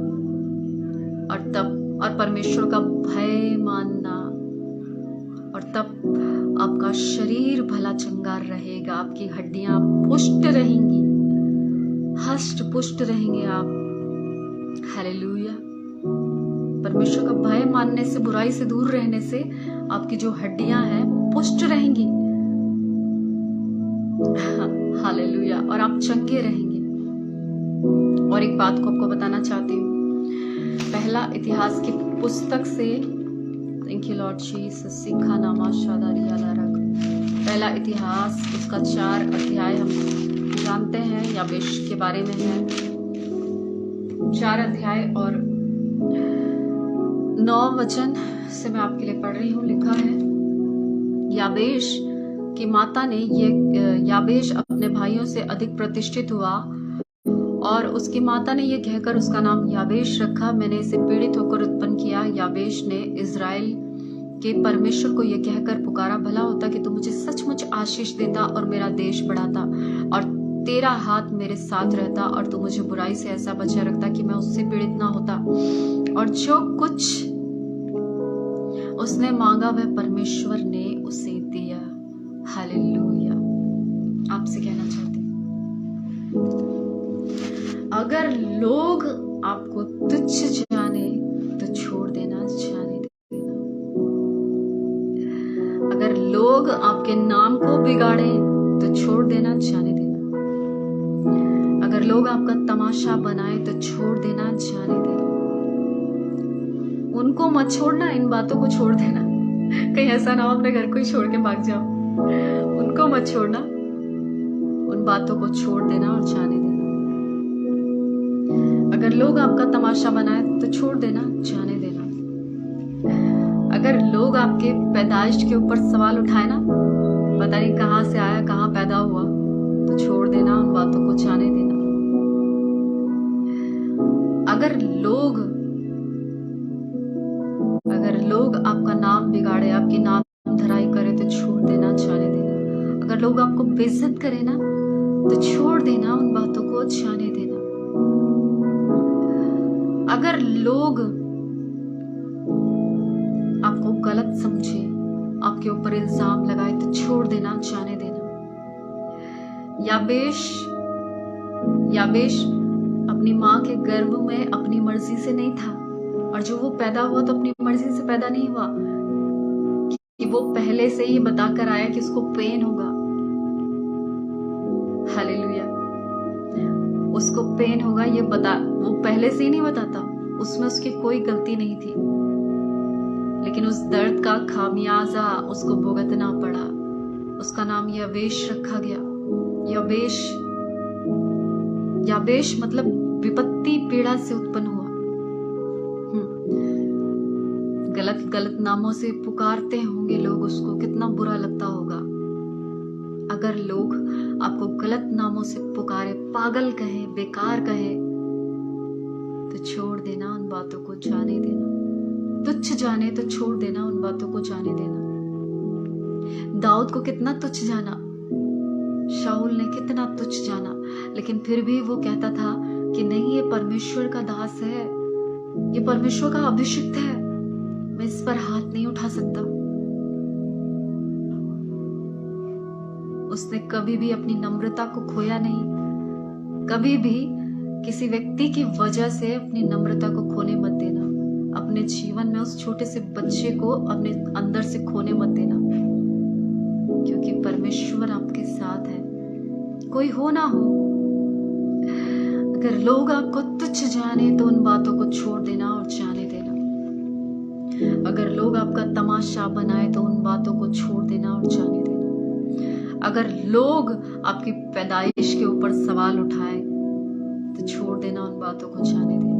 और परमेश्वर का भय मानना, और तब आपका शरीर भला चंगा रहेगा, आपकी हड्डियां पुष्ट रहेंगी, हष्ट पुष्ट रहेंगे आप। हालेलुया। परमेश्वर का भय मानने से, बुराई से दूर रहने से आपकी जो हड्डियां हैं पुष्ट रहेंगी। हालेलुया। और आप चंगे रहेंगे। और एक बात को आपको बताना चाहती हूँ, पहला इतिहास की पुस्तक से, थैंक यू लॉर्ड जीसस, सीखा नामा शादारिया लारक, पहला इतिहास उसका 4 अध्याय हम जानते हैं, याबेश के बारे में है। 4 अध्याय और 9 वचन से मैं आपके लिए पढ़ रही हूँ। लिखा है, याबेश की माता ने याबेश अपने भाइयों से अधिक प्रतिष्ठित हुआ और उसकी माता ने यह कहकर उसका नाम याबेश रखा, मैंने इसे पीड़ित होकर उत्पन्न किया। याबेश ने इज़राइल के परमेश्वर को यह कहकर पुकारा, भला होता कि तू मुझे सचमुच आशीष देता और मेरा देश बढ़ाता और तेरा हाथ मेरे साथ रहता और तू मुझे बुराई से ऐसा बचा रखता कि मैं उससे पीड़ित ना होता। और जो कुछ उसने मांगा वह परमेश्वर ने उसे दिया। हालेलुया। आपसे कहना चाहती हूँ, अगर लोग आपको तुच्छ जाने तो छोड़ देना, जाने देना। अगर लोग आपके नाम को बिगाड़े तो छोड़ देना, जाने देना। अगर लोग आपका तमाशा बनाए तो छोड़ देना, जाने देना। उनको मत छोड़ना, इन बातों को छोड़ देना। कहीं ऐसा ना हो अपने घर को ही छोड़ के भाग जाओ। उनको मत छोड़ना, उन बातों को छोड़ देना और जाने देना। अगर लोग आपका तमाशा बनाए तो छोड़ देना, जाने देना। अगर लोग आपके पैदाइश के ऊपर सवाल उठाए ना, पता नहीं कहाँ से आया, कहाँ पैदा हुआ, तो छोड़ देना, उन बातों को जाने देना। अगर लोग आपका नाम बिगाड़े, आपकी नाम धराई करे तो छोड़ देना, जाने देना। अगर लोग आपको बेइज्जत करें ना तो छोड़ देना, उन बातों को जाने देना। अगर लोग आपको गलत समझे, आपके ऊपर इल्जाम लगाए तो छोड़ देना, जाने देना। याबेश अपनी माँ के गर्भ में अपनी मर्जी से नहीं था, और जो वो पैदा हुआ तो अपनी मर्जी से पैदा नहीं हुआ, कि वो पहले से ही बताकर आया कि उसको पेन होगा। हालेलुया। उसको पेन होगा ये वो पहले से ही नहीं बताता, उसमें उसकी कोई गलती नहीं थी, लेकिन उस दर्द का खामियाजा उसको भुगतना पड़ा। उसका नाम याबेश रखा गया। याबेश मतलब विपत्ति, पीड़ा से उत्पन्न हुआ। गलत नामों से पुकारते होंगे लोग उसको, कितना बुरा लगता होगा। अगर लोग आपको गलत नामों से पुकारे, पागल कहे, बेकार कहे, तो छोड़ देना, उन बातों को जाने देना। तुच्छ जाने तो छोड़ देना, उन बातों को जाने देना। दाऊद को कितना तुच्छ जाना, शाऊल ने कितना तुच्छ जाना, लेकिन फिर भी वो कहता था कि नहीं, ये परमेश्वर का दास है, ये परमेश्वर का अभिषिक्त है, मैं इस पर हाथ नहीं उठा सकता। उसने कभी भी अपनी नम्रता को खोया नहीं। कभी भी किसी व्यक्ति की वजह से अपनी नम्रता को खोने मत देना। अपने जीवन में उस छोटे से बच्चे को अपने अंदर से खोने मत देना, क्योंकि परमेश्वर आपके साथ है, कोई हो ना हो। अगर लोग आपको तुच्छ जाने तो उन बातों को छोड़ देना और जाने देना। अगर लोग आपका तमाशा बनाए तो उन बातों को छोड़ देना और जाने देना। अगर लोग आपकी पैदाइश के ऊपर सवाल उठाए तो छोड़ देना, उन बातों को जाने देना।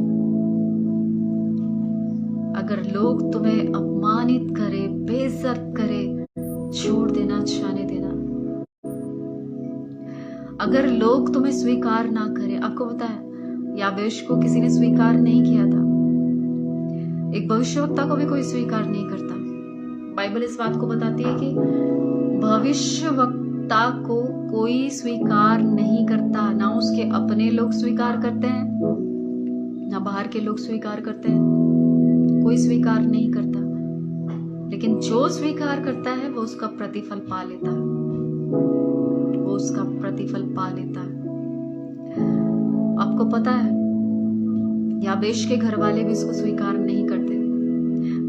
अगर लोग तुम्हें अपमानित करे, बेइज्जत करे, छोड़ देना, जाने देना। अगर लोग तुम्हें स्वीकार ना करें, आपको पता है याबेश को किसी ने स्वीकार नहीं किया था। एक भविष्यवक्ता को भी कोई स्वीकार नहीं करता। बाइबल इस बात को बताती है कि भविष्यवक्ता को कोई स्वीकार नहीं करता, ना उसके अपने लोग स्वीकार करते हैं, ना बाहर के लोग स्वीकार करते हैं। कोई स्वीकार नहीं करता, लेकिन जो स्वीकार करता है वो उसका प्रतिफल पा लेता है। वो उसका प्रतिफल पा लेता है। आपको पता है याबेश के घर वाले भी इसको स्वीकार नहीं करते।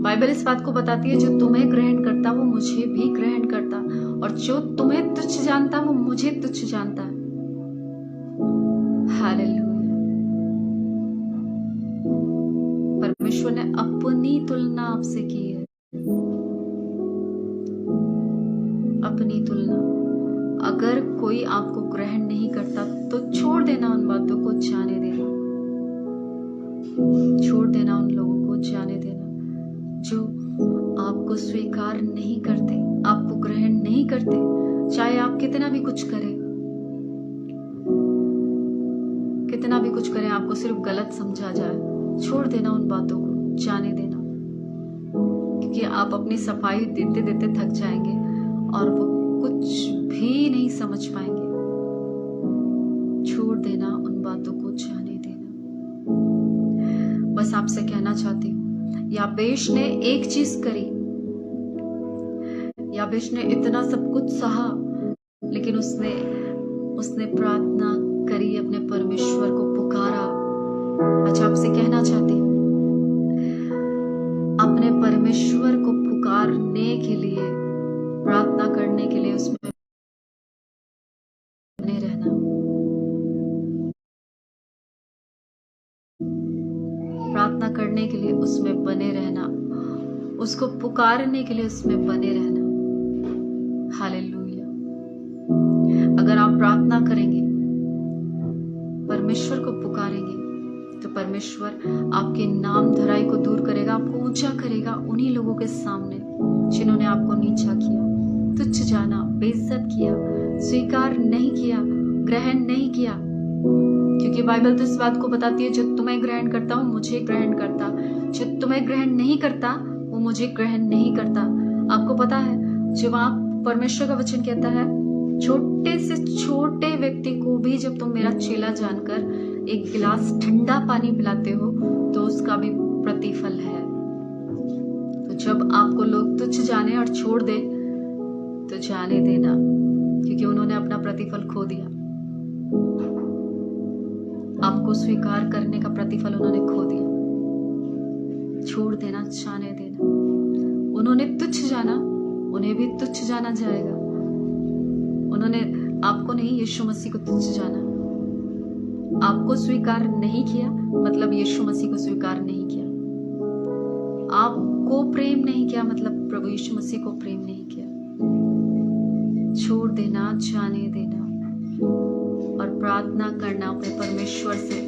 बाइबल इस बात को बताती है, जो तुम्हें ग्रहण करता वो मुझे भी ग्रहण करता, और जो तुम्हें तुच्छ जानता वो मुझे तुच्छ जानता है। हालेलुया। परमेश्वर ने अपनी तुलना आपसे की है, अपनी तुलना। अगर कोई आपको ग्रहण नहीं करता तो छोड़ देना, उन बातों को जाने देना। छोड़ देना, उन लोगों को जाने देना जो आपको स्वीकार नहीं करते, आपको ग्रहण नहीं करते। चाहे आप कितना भी कुछ करें, कितना भी कुछ करें, आपको सिर्फ गलत समझा जाए, छोड़ देना, उन बातों को जाने देना। क्योंकि आप अपनी सफाई देते देते थक जाएंगे और वो कुछ भी नहीं समझ पाएंगे। छोड़ देना, उन बातों को जाने देना। बस आपसे कहना चाहती हूँ, याबेश ने एक चीज करी। याबेश ने इतना सब कुछ सहा, लेकिन उसने प्रार्थना करी, अपने परमेश्वर को पुकारा। आज आपसे कहना चाहती हूँ, अपने परमेश्वर को पुकारने के लिए, प्रार्थना करने के लिए उसमें बने रहना। प्रार्थना करने के लिए उसमें बने रहना, उसको पुकारने के लिए उसमें बने रहना। हालेलुया। अगर आप प्रार्थना करेंगे, परमेश्वर को पुकारेंगे, तो परमेश्वर आपके नाम धराई को दूर करेगा, आपको ऊंचा करेगा उन्हीं लोगों के सामने जिन्होंने आपको नीचा किया, तुच्छ जाना, बेइज्जत किया, स्वीकार नहीं किया, ग्रहण नहीं किया। क्योंकि बाइबल तो इस बात को बताती है, जो तुम्हें ग्रहण करता वो मुझे ग्रहण करता, जो तुम्हें ग्रहण नहीं करता वो मुझे ग्रहण नहीं करता। आपको पता है जब आप परमेश्वर का वचन कहता है छोटे से छोटे व्यक्ति को भी जब तुम मेरा चेला जानकर एक गिलास ठंडा पानी पिलाते हो तो उसका भी प्रतिफल है। तो जब आपको लोग तुच्छ जाने और छोड़ दे तो जाने देना, क्योंकि उन्होंने अपना प्रतिफल खो दिया। आपको स्वीकार करने का प्रतिफल उन्होंने खो दिया। छोड़ देना, जाने देना। उन्होंने तुच्छ जाना, उन्हें भी तुच्छ जाना जाएगा। उन्होंने आपको नहीं, यीशु मसीह को तुच्छ जाना। आपको स्वीकार नहीं किया मतलब यीशु मसीह को स्वीकार नहीं किया। आपको प्रेम नहीं किया मतलब प्रभु यीशु मसीह को प्रेम नहीं किया। छोड़ देना, जाने देना और प्रार्थना करना अपने परमेश्वर से।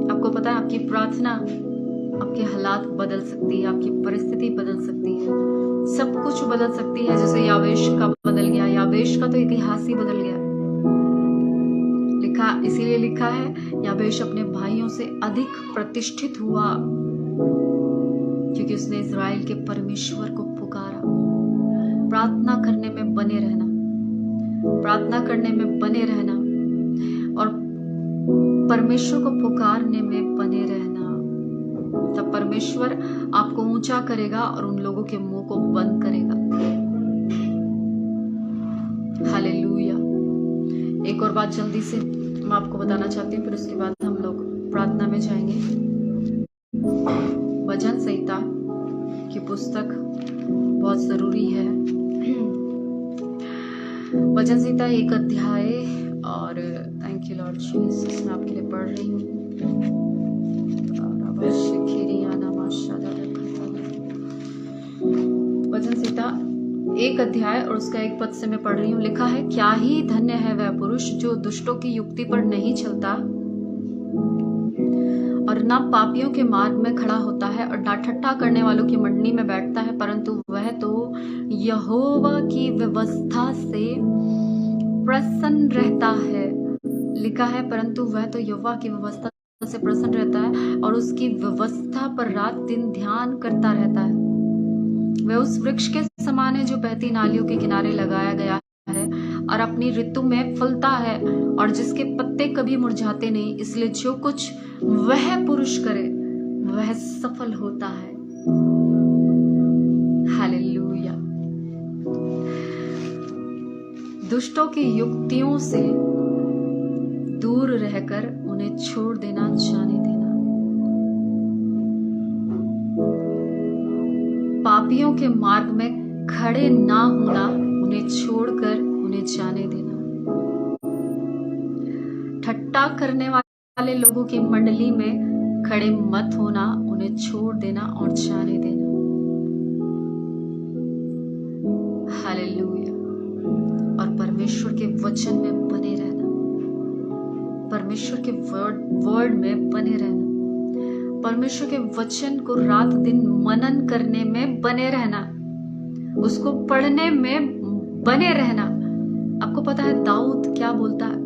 आपको पता है आपकी प्रार्थना आपके हालात बदल सकती है, आपकी परिस्थिति बदल सकती है, सब कुछ बदल सकती है। जैसे यावेश का बदल गया, यावेश का तो इतिहास ही बदल गया। इसीलिए लिखा है यावेश अपने भाइयों से अधिक प्रतिष्ठित हुआ क्योंकि उसने इस्राएल के परमेश्वर को पुकारा। प्रार्थना करने में बने रहना, प्रार्थना करने में बने रहना और परमेश्वर को पुकारने में बने रहना। तब परमेश्वर आपको ऊंचा करेगा और उन लोगों के मुंह को बंद करेगा। हालेलुया। एक और बात जल्दी से मैं आपको बताना चाहती हूँ, फिर उसके बाद हम लोग प्रार्थना में जाएंगे। वचन संहिता की पुस्तक बहुत जरूरी है। वचन संहिता 1 अध्याय और थैंक यू लॉर्ड जीसस, मैं आपके लिए पढ़ रही हूँ। वचन संहिता 1 अध्याय और उसका 1 पद से मैं पढ़ रही हूँ। लिखा है, क्या ही धन्य है वह पुरुष जो दुष्टों की युक्ति पर नहीं चलता और ना पापियों के मार्ग में खड़ा होता है और ना ठट्ठा करने वालों की मंडली में बैठता है, परंतु वह तो यहोवा की व्यवस्था से प्रसन्न रहता है। लिखा है, परंतु वह तो यहोवा की व्यवस्था से प्रसन्न रहता है और उसकी व्यवस्था पर रात दिन ध्यान करता रहता है। वह उस वृक्ष के समान है जो बहती नालियों के किनारे लगाया गया है और अपनी ऋतु में फलता है और जिसके पत्ते कभी मुरझाते नहीं। इसलिए जो कुछ वह पुरुष करे वह सफल होता है। हालेलुया। दुष्टों की युक्तियों से दूर रहकर उन्हें छोड़ देना, जाने देना। पापियों के मार्ग में खड़े ना होना, उन्हें छोड़कर उन्हें जाने देना। ठट्टा करने वाले लोगों की मंडली में खड़े मत होना, उन्हें छोड़ देना और जाने देना। हालेलुया। और परमेश्वर के वचन में बने रहना, परमेश्वर के वर्ड में बने रहना, परमेश्वर के वचन को रात दिन मनन करने में बने रहना, उसको पढ़ने में बने रहना। आपको पता है दाऊद क्या बोलता है,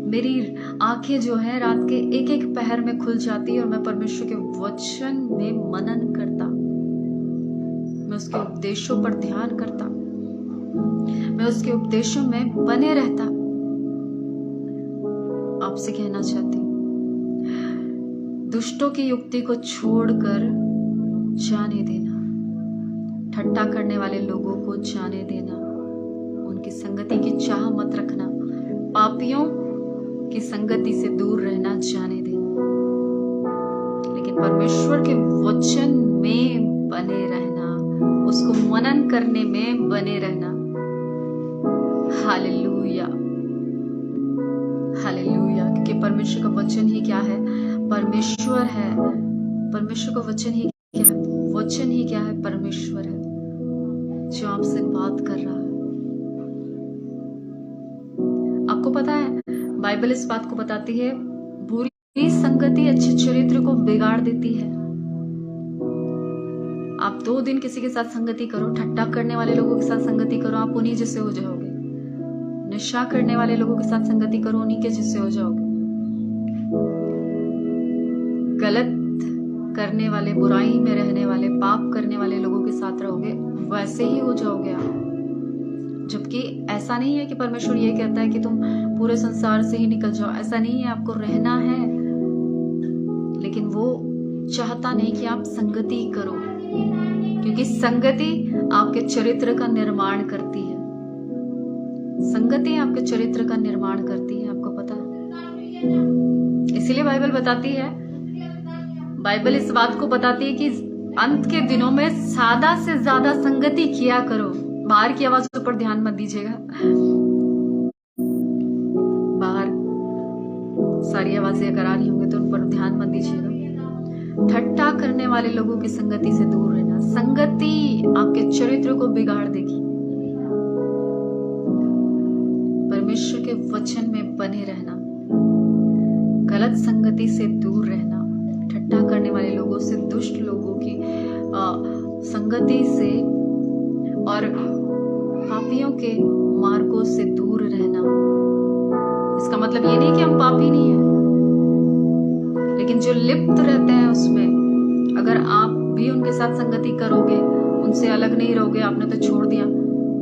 मेरी आंखें जो है रात के एक एक पहर में खुल जाती है और मैं परमेश्वर के वचन में मनन करता, मैं उसके उपदेशों पर ध्यान करता, मैं उसके उपदेशों में बने रहता। आपसे कहना चाहती हूँ, दुष्टों की युक्ति को छोड़कर जाने देना, ठट्टा करने वाले लोगों को जाने देना, उनकी संगति की चाह मत रखना, पापियों की संगति से दूर रहना, जाने देना, लेकिन परमेश्वर के वचन में बने रहना, उसको मनन करने में बने रहना। Hallelujah, hallelujah. क्योंकि परमेश्वर का वचन ही क्या है? परमेश्वर है। परमेश्वर का वचन ही क्या है? वचन ही क्या है? परमेश्वर है जो आपसे बात कर रहा है। आपको पता है बाइबल इस बात को बताती है, बुरी संगति अच्छे चरित्र को बिगाड़ देती है। आप 2 दिन किसी के साथ संगति करो, ठट्टा करने वाले लोगों के साथ संगति करो, आप उन्हीं जैसे हो जाओगे। नशा करने वाले लोगों के साथ संगति करो, उन्हीं के जैसे हो जाओगे। गलत करने वाले, बुराई में रहने वाले, पाप करने वाले लोगों के साथ रहोगे, वैसे ही हो जाओगे आप। जबकि ऐसा नहीं है कि परमेश्वर ये कहता है कि तुम पूरे संसार से ही निकल जाओ, ऐसा नहीं है, आपको रहना है, लेकिन वो चाहता नहीं कि आप संगति करो, क्योंकि संगति आपके चरित्र का निर्माण करती है। संगति आपके चरित्र का निर्माण करती है, आपको पता है। इसीलिए बाइबल बताती है, बाइबल इस बात को बताती है कि अंत के दिनों में ज्यादा से ज्यादा संगति किया करो। बाहर की आवाजों पर ध्यान मत दीजिएगा, बाहर सारी आवाजें अगर आ रही होंगी तो उन पर ध्यान मत दीजिएगा। ठट्टा करने वाले लोगों की संगति से दूर रहना। संगति आपके चरित्र को बिगाड़ देगी। परमेश्वर के वचन में बने रहना, गलत संगति से दूर रहना, ठट्टा करने वाले लोगों से, दुष्ट लोगों की संगति से और पापियों के मार्गों से दूर रहना। इसका मतलब ये नहीं कि हम पापी नहीं है, लेकिन जो लिप्त रहते हैं उसमें, अगर आप भी उनके साथ संगति करोगे, उनसे अलग नहीं रहोगे, आपने तो छोड़ दिया,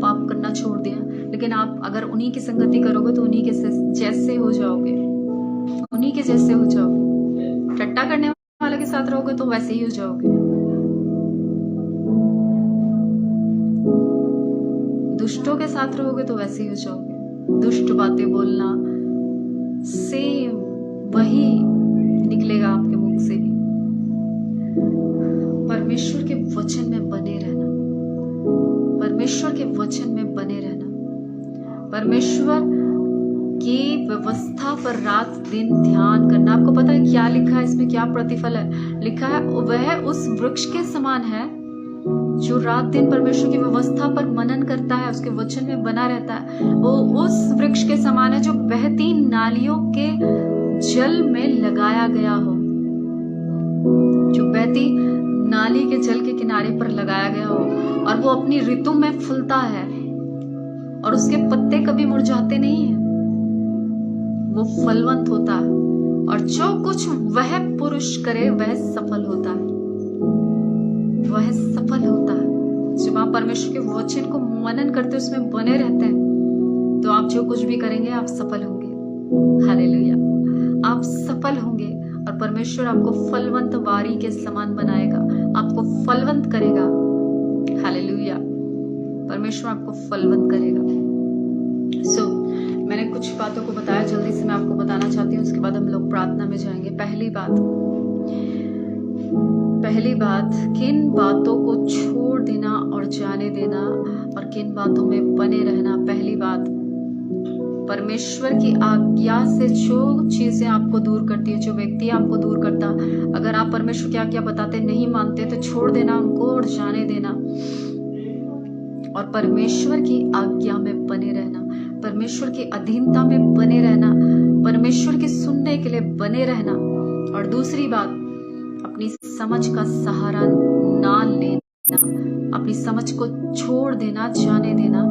पाप करना छोड़ दिया, लेकिन आप अगर उन्हीं की संगति करोगे तो उन्हीं के जैसे हो जाओगे, उन्हीं के जैसे हो जाओगे। ठट्टा करने वाले के साथ रहोगे तो वैसे ही हो जाओगे। दुष्टों के साथ रहोगे तो वैसे ही हो जाओगे। दुष्ट बातें बोलना, सेम वही निकलेगा आपके मुख से भी। परमेश्वर के वचन में बने रहना, परमेश्वर के वचन में बने रहना, परमेश्वर की व्यवस्था पर रात दिन ध्यान करना। आपको पता है क्या लिखा है इसमें, क्या प्रतिफल है? लिखा है वह उस वृक्ष के समान है जो रात दिन परमेश्वर की व्यवस्था पर मनन करता है, उसके वचन में बना रहता है। वो उस वृक्ष के समान है जो बहती नालियों के जल में लगाया गया हो, जो बहती नाली के जल के किनारे पर लगाया गया हो, और वो अपनी ऋतु में फूलता है और उसके पत्ते कभी मुरझाते नहीं है, वो फलवंत होता है, और जो कुछ वह पुरुष करे वह सफल होता है, वह सफल होता है। जब आप परमेश्वर के वचन को मनन करते, उसमें बने रहते हैं, तो आप जो कुछ भी करेंगे आप सफल होंगे। हालेलुया, आप सफल होंगे और परमेश्वर आपको फलवंत वारी के समान बनाएगा, आपको फलवंत करेगा। हालेलुया, परमेश्वर आपको फलवंत करेगा। मैंने कुछ बातों को बताया, जल्दी से मैं आपको बताना चाहती हूँ, उसके बाद हम लोग प्रार्थना में जाएंगे। पहली बात, किन बातों को छोड़ देना और जाने देना, और किन बातों में बने रहना। पहली बात, परमेश्वर की आज्ञा से जो चीजें आपको दूर करती है, जो व्यक्ति आपको दूर करता, अगर आप परमेश्वर की आज्ञा बताते नहीं मानते तो छोड़ देना उनको और जाने देना, और परमेश्वर की आज्ञा में बने रहना, परमेश्वर की अधीनता में बने रहना, परमेश्वर की सुनने के लिए बने रहना। और दूसरी बात, अपनी समझ का सहारा ना लेना, अपनी समझ को छोड़ देना, जाने देना,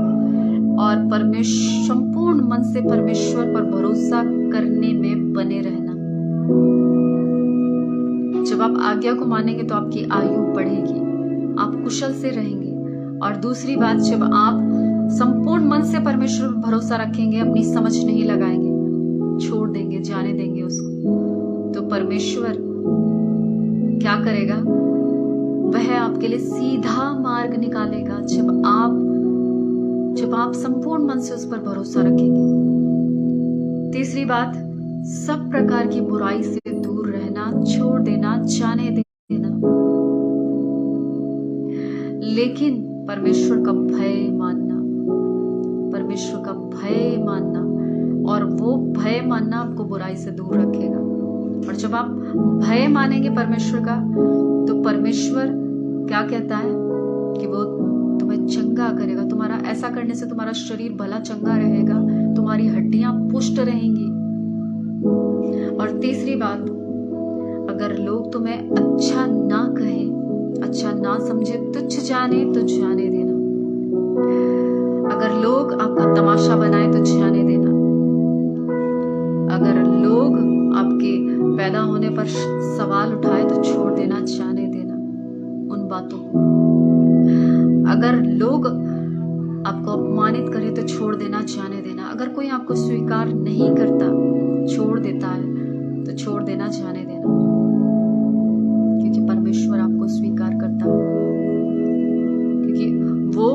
और संपूर्ण मन से परमेश्वर पर भरोसा करने में बने रहना। जब आप आज्ञा को मानेंगे तो आपकी आयु बढ़ेगी, आप कुशल से रहेंगे। और दूसरी बात, जब आप संपूर्ण मन से परमेश्वर पर भरोसा रखेंगे, अपनी समझ नहीं लगाएंगे, छोड़ देंगे, जाने देंगे उसको, तो परमेश्वर क्या करेगा? वह आपके लिए सीधा मार्ग निकालेगा, जब आप संपूर्ण मन से उस पर भरोसा रखेंगे। तीसरी बात, सब प्रकार की बुराई से दूर रहना, छोड़ देना, जाने देना, लेकिन परमेश्वर का भय मानना, परमेश्वर का भय मानना, और वो भय मानना आपको बुराई से दूर रखेगा। और जब आप भय मानेंगे परमेश्वर का, तो परमेश्वर क्या कहता है कि वो तुम्हें चंगा करेगा। तुम्हारा ऐसा करने से तुम्हारा शरीर भला चंगा रहेगा, तुम्हारी हड्डियां पुष्ट रहेंगी। और तीसरी बात, अगर लोग तुम्हें अच्छा ना कहें, अच्छा ना समझे, तुच्छ जाने तो जाने देना। अगर लोग आपका तमाशा बनाए तो जाने देना। अगर लोग आपके पैदा होने पर सवाल उठाए तो छोड़ देना, जाने देना उन बातों को। अगर लोग आपको अपमानित करे कोई आपको स्वीकार नहीं करता, छोड़ देता है, तो छोड़ देना, जाने देना, क्योंकि परमेश्वर आपको स्वीकार करता है, क्योंकि वो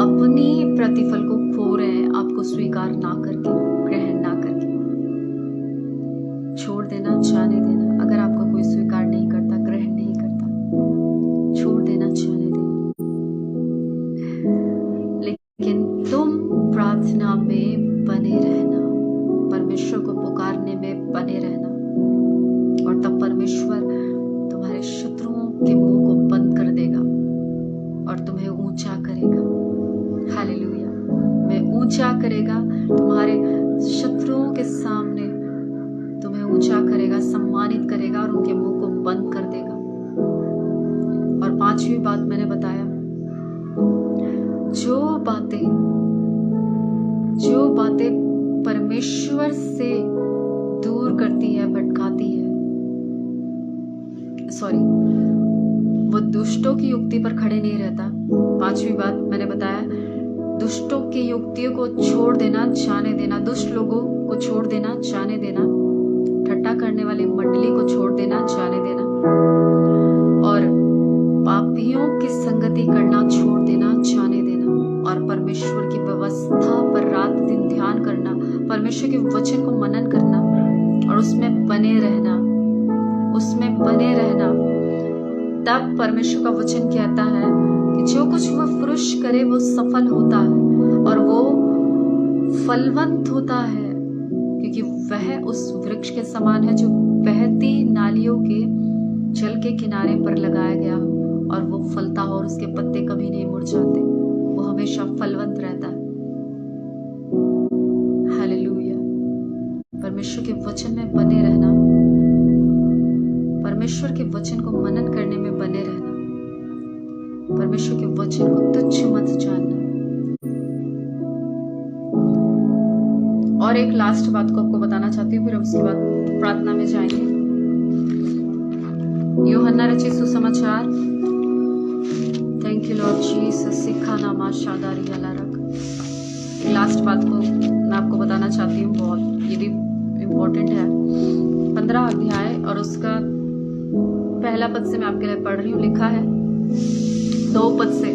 अपनी प्रतिफल को खो रहे हैं आपको स्वीकार ना करके, ग्रहण ना करके। छोड़ देना, जाने देना। अगर आपको कोई स्वीकार नहीं करता, ग्रहण नहीं करता, छोड़ देना, जाने देना। लेकिन तुम प्रार्थना में बने रहना, परमेश्वर को पुकारने में बने रहना, और तब परमेश्वर तुम्हारे शत्रुओं के मुंह को बंद कर देगा और तुम्हें ऊंचा करेगा। हालेलुया। मैं ऊंचा करेगा, तुम्हारे शत्रुओं के सामने तुम्हें ऊंचा करेगा, सम्मानित करेगा और उनके मुंह को बंद कर देगा। और 5वीं बात मैंने बताया, जो बातें परमेश्वर से दूर करती है, भटकाती है, वो दुष्टों की युक्ति पर खड़े नहीं रहता। 5वीं बात मैंने बताया, दुष्टों की युक्तियों को छोड़ देना, जाने देना, दुष्ट लोगों को छोड़ देना, जाने देना, ठट्टा करने वाली मंडली को छोड़ देना, जाने देना, और पापियों की संगति करना छोड़ देना, जाने देना, और परमेश्वर की व्यवस्था पर रात दिन ध्यान करना, परमेश्वर के वचन को मनन करना और उसमें बने रहना, उसमें बने रहना। तब परमेश्वर का वचन कहता है कि जो कुछ वह पुरुष करे वो सफल होता है और वो फलवंत होता है, क्योंकि वह उस वृक्ष के समान है जो बहती नालियों के जल के किनारे पर लगाया गया हो, और वो फलता हो और उसके पत्ते कभी नहीं मुरझाते, वो हमेशा फलवंत रहता है। हालेलुया। परमेश्वर के वचन में बने रहना, परमेश्वर के वचन को मनन करने में बने रहना, परमेश्वर के वचन को तुच्छ मत जानना। और एक लास्ट बात को आपको बताना चाहती हूँ, फिर उसके बाद प्रार्थना में जाएंगे। यूहन्ना रचित सुसमाचार, थैंक यू लॉर्ड जीसस, सिखा नामा शादारी अलारक। एक लास्ट बात को मैं आपको बताना चाहती हूँ, बहुत ये भी इम्पोर्टेंट है। 15 अध्याय और उसका पहला पद से मैं आपके लिए पढ़ रही हूँ। लिखा है 2 पद से,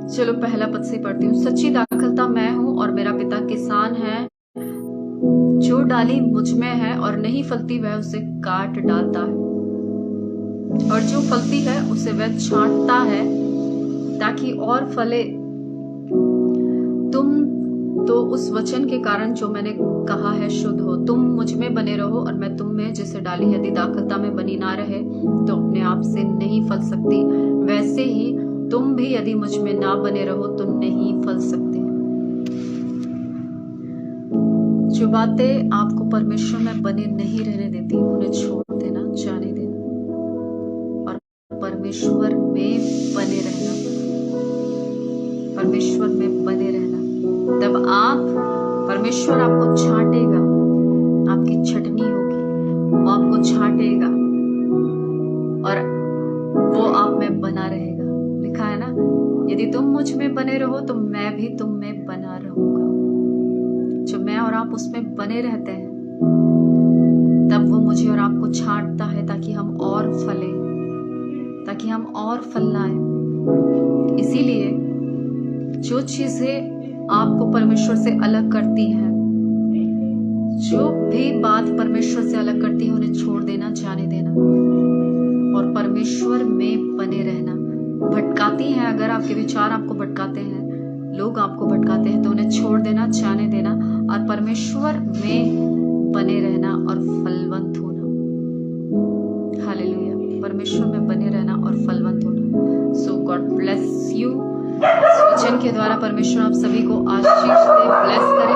चलो पहला पद से पढ़ती हूँ। सच्ची दाखलता मैं हूँ और मेरा पिता किसान है। जो डाली मुझ में है और नहीं फलती वह उसे काट डालता है, और जो फलती है उसे वह छांटता है ताकि और फले। तुम तो उस वचन के कारण जो मैंने कहा है शुद्ध हो। तुम मुझ में बने रहो और मैं तुम में, जैसे डाली यदि दाखलता में बनी ना रहे तो अपने आप से नहीं फल सकती, वैसे ही तुम भी यदि मुझ में ना बने रहो तो नहीं फल सकते। जो बातें आपको परमेश्वर में बने नहीं रहने देती, उन्हें छोड़ देना, जाने देना, और परमेश्वर में बने रहना, परमेश्वर में बने रहना। तब परमेश्वर आपको छांटेगा, आपकी छटनी होगी, वो आपको छांटेगा और वो आप में बना रहेगा। लिखा है ना, यदि तुम मुझ में बने रहो तो मैं भी तुम में बना रहूंगा। जो मैं और आप उसमें बने रहते हैं, तब वो मुझे और आपको छांटता है ताकि हम और फले, ताकि हम और फल लाएं। इसीलिए जो चीजें आपको परमेश्वर से अलग करती हैं, जो भी बात परमेश्वर से अलग करती है, उन्हें छोड़ देना, जाने देना, और परमेश्वर में बने रहना। भटकाती हैं, अगर आपके विचार आपको भटकाते हैं, लोग आपको भटकाते हैं, तो उन्हें छोड़ देना, जाने देना, और परमेश्वर में बने रहना और फलवंत होना। हालेलुया। परमेश्वर में बने रहना और फलवंत होना। सो गॉड ब्लेस यू। वचन के द्वारा परमेश्वर आप सभी को आशीष दे, ब्लेस करे।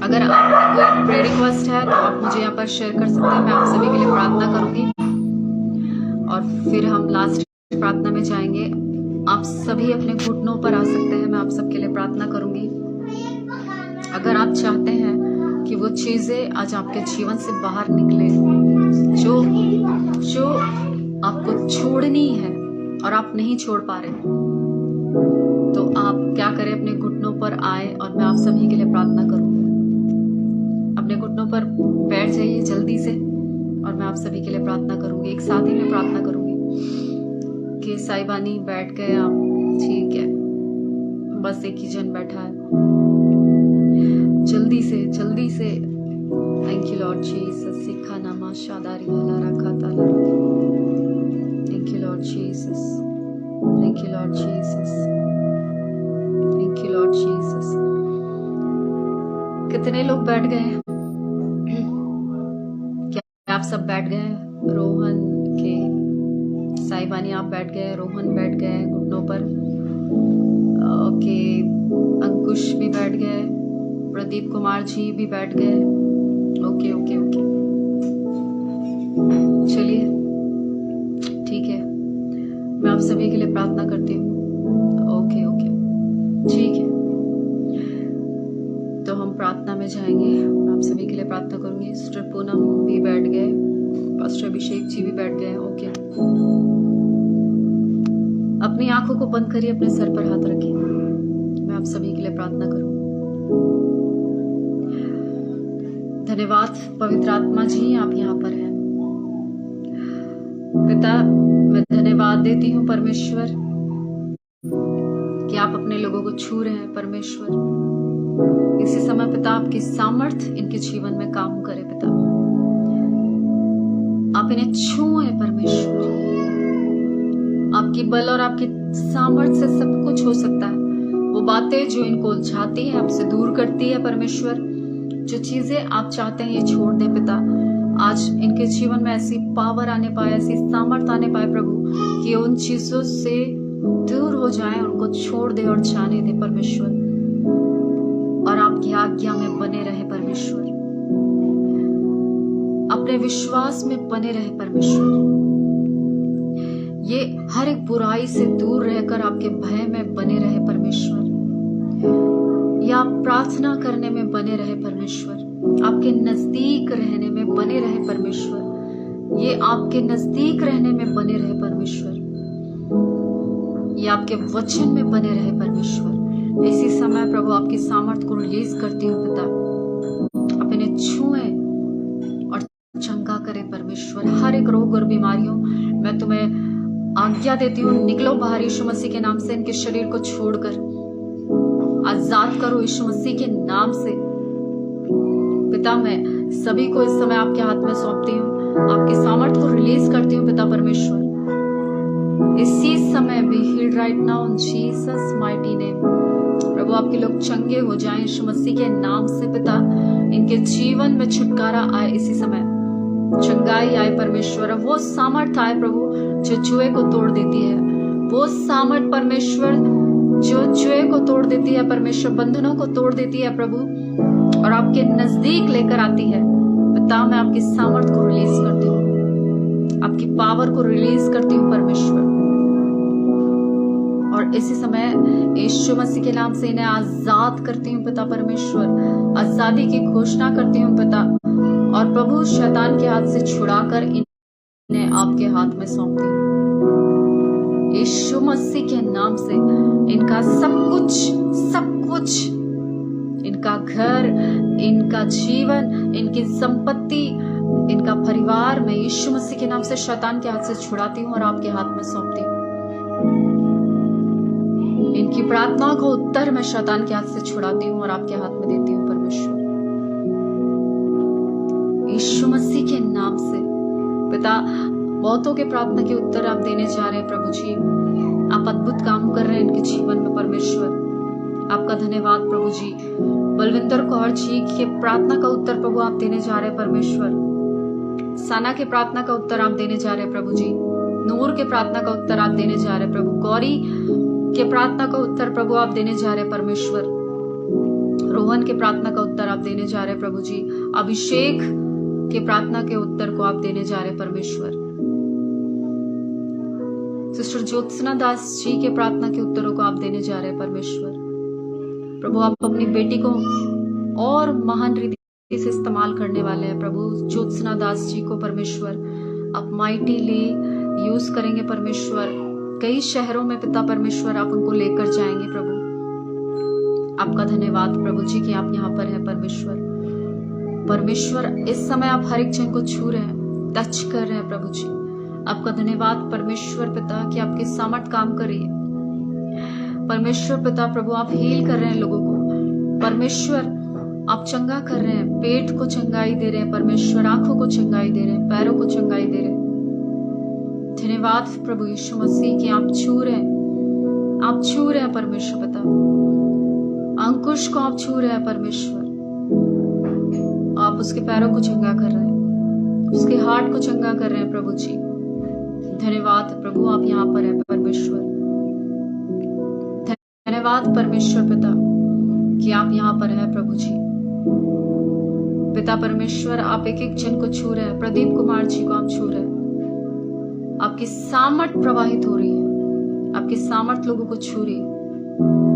अगर आपका कोई प्रेयर रिक्वेस्ट है तो आप मुझे यहाँ पर शेयर कर सकते हैं, मैं आप सभी के लिए प्रार्थना करूंगी, और फिर हम लास्ट प्रार्थना में जाएंगे। आप सभी अपने घुटनों पर आ सकते हैं, मैं आप सबके लिए प्रार्थना करूंगी। अगर आप चाहते हैं कि वो चीजें आज आपके जीवन से बाहर निकले जो आपको छोड़नी है और आप नहीं छोड़ पा रहे, तो आप क्या करें, अपने घुटनों पर पर आए और मैं आप सभी के लिए प्रार्थना करूंगी। अपने घुटनों पर बैठ जाइए जल्दी से और मैं आप सभी के लिए प्रार्थना करूंगी। एक साथ ही मैं प्रार्थना करूंगी कि साईबानी बैठ गए आप, ठीक है, बस एक ही जन बैठा है, जल्दी से जल्दी से। Thank you Lord Jesus. सिखा नामा शादारी वाला रखा ताला। Thank you Lord Jesus, thank you Lord Jesus, thank you Lord Jesus. कितने लोग बैठ गए हैं? क्या आप सब बैठ गए हैं? रोहन के साईबानी आप बैठ गए, रोहन बैठ गए घुटनों पर, ओके, अंकुश भी बैठ गए, प्रदीप कुमार जी भी बैठ गए, ओके ओके ओके, चलिए ठीक है, मैं आप सभी के लिए प्रार्थना करती हूँ। ओके ओके, ठीक है, तो हम प्रार्थना में जाएंगे। मैं आप सभी के लिए प्रार्थना करूंगी। सिस्टर पूनम भी बैठ गए, पास्टर अभिषेक जी भी बैठ गए, ओके। अपनी आंखों को बंद करिए, अपने सर पर हाथ रखिए, मैं आप सभी के लिए प्रार्थना करूं। धन्यवाद पवित्र आत्मा जी, आप यहाँ पर हैं। पिता, मैं धन्यवाद देती हूँ परमेश्वर कि आप अपने लोगों को छू रहे हैं परमेश्वर। इसी समय पिता आपकी सामर्थ्य इनके जीवन में काम करे पिता, आप इन्हें छुए परमेश्वर। आपकी बल और आपकी सामर्थ्य से सब कुछ हो सकता है। वो बातें जो इनको उलझाती है, आपसे दूर करती है परमेश्वर, जो चीजें आप चाहते हैं ये छोड़ दे पिता। आज इनके जीवन में ऐसी पावर आने पाए, ऐसी सामर्थ्य आने पाए प्रभु कि उन चीजों से दूर हो जाए, उनको छोड़ दे और जाने दे परमेश्वर, और आपकी आज्ञा में बने रहे परमेश्वर, अपने विश्वास में बने रहे परमेश्वर। ये हर एक बुराई से दूर रहकर आपके भय में बने रहे परमेश्वर, या प्रार्थना करने में बने रहे परमेश्वर, आपके नजदीक रहने में बने रहे परमेश्वर, ये आपके नजदीक रहने में बने रहे परमेश्वर, ये आपके वचन में बने रहे परमेश्वर। इसी समय प्रभु आपकी सामर्थ्य को रिलीज करती हूँ पिता, आप इन्हें छुए और चंगा करे परमेश्वर। हर एक रोग और बीमारियों मैं तुम्हें आज्ञा देती हूँ, निकलो बाहर यीशु मसीह के नाम से। इनके शरीर को छोड़कर आजाद करो यीशु मसीह के नाम से पिता। मैं सभी को इस समय आपके हाथ में सौंपती हूँ, आपकी सामर्थ्य को रिलीज करती हूँ पिता परमेश्वर। इसी समय be healed right now in Jesus mighty name. प्रभु आपके लोग चंगे हो जाएं यीशु मसीह के नाम से पिता। इनके जीवन में छुटकारा आए, इसी समय चंगाई आए परमेश्वर। वो सामर्थ्य आए प्रभु जो जुए को तोड़ देती है, वो सामर्थ्य परमेश्वर जो जुए को तोड़ देती है परमेश्वर, बंधनों को तोड़ देती है प्रभु और आपके नजदीक लेकर आती है पिता। मैं आपकी सामर्थ्य को रिलीज करती हूँ, आपकी पावर को रिलीज करती हूँ परमेश्वर, और इसी समय यीशु मसीह के नाम से इन्हें आजाद करती हूँ पिता परमेश्वर। आजादी की घोषणा करती हूँ पिता, और प्रभु शैतान के हाथ से छुड़ाकर इन्हें आपके हाथ में सौंपती हूँ यीशु मसीह के नाम से। इनका सब कुछ, इनका घर, इनका जीवन, इनकी संपत्ति, इनका परिवार मैं यीशु मसीह के नाम से शैतान के हाथ से छुड़ाती हूँ और आपके हाथ में सौंपती हूँ। इनकी प्रार्थनाओं का उत्तर मैं शैतान के हाथ से छुड़ाती हूँ और आपके हाथ में देती हूँ परमेश्वर, यीशु मसीह के नाम से पिता। बहुतों के प्रार्थना के उत्तर आप देने जा रहे हैं प्रभु जी, आप अद्भुत काम कर रहे हैं इनके जीवन में परमेश्वर। आपका धन्यवाद प्रभु जी। बलविंदर कौर जी के प्रार्थना का उत्तर प्रभु आप देने जा रहे हैं परमेश्वर। साना के प्रार्थना का उत्तर आप देने जा रहे हैं प्रभु जी। नूर के प्रार्थना का उत्तर आप देने जा रहे हैं प्रभु। गौरी के प्रार्थना का उत्तर प्रभु आप देने जा रहे हैं परमेश्वर। रोहन के प्रार्थना का उत्तर आप देने जा रहे हैं प्रभु जी। अभिषेक के प्रार्थना के उत्तर को आप देने जा रहे हैं परमेश्वर। सिस्टर ज्योत्सना दास जी के प्रार्थना के उत्तरों को आप देने जा रहे हैं परमेश्वर। प्रभु आप अपनी बेटी को और महान रीति से इस्तेमाल करने वाले हैं प्रभु। ज्योत्सना दास जी को परमेश्वर आप माइटीली यूज करेंगे परमेश्वर। कई शहरों में पिता परमेश्वर आप उनको लेकर जाएंगे प्रभु। आपका धन्यवाद प्रभु जी कि आप यहाँ पर हैं परमेश्वर। परमेश्वर इस समय आप हर एक जन को छू रहे हैं, टच कर रहे हैं प्रभु जी। आपका धन्यवाद परमेश्वर पिता कि आपकी सामर्थ काम कर रही है। परमेश्वर पिता प्रभु आप हील कर रहे हैं लोगों को। परमेश्वर आप चंगा कर रहे हैं, पेट को चंगाई दे रहे हैं परमेश्वर, आंखों को चंगाई दे रहे हैं, पैरों को चंगाई दे रहे हैं। धन्यवाद प्रभु यीशु मसीह कि आप छू रहे हैं, आप छू रहे हैं परमेश्वर पिता। अंकुश को आप छू रहे हैं परमेश्वर, आप उसके पैरों को चंगा कर रहे हैं, उसके हार्ट को चंगा कर रहे हैं प्रभु जी। धन्यवाद प्रभु आप यहाँ पर हैं परमेश्वर। धन्यवाद परमेश्वर पिता कि आप यहाँ पर हैं प्रभु जी। पिता परमेश्वर आप एक एक जन को छू रहे हैं। प्रदीप कुमार जी को आप छू रहे हैं, आपकी सामर्थ प्रवाहित हो रही है, आपकी सामर्थ लोगों को छू रही है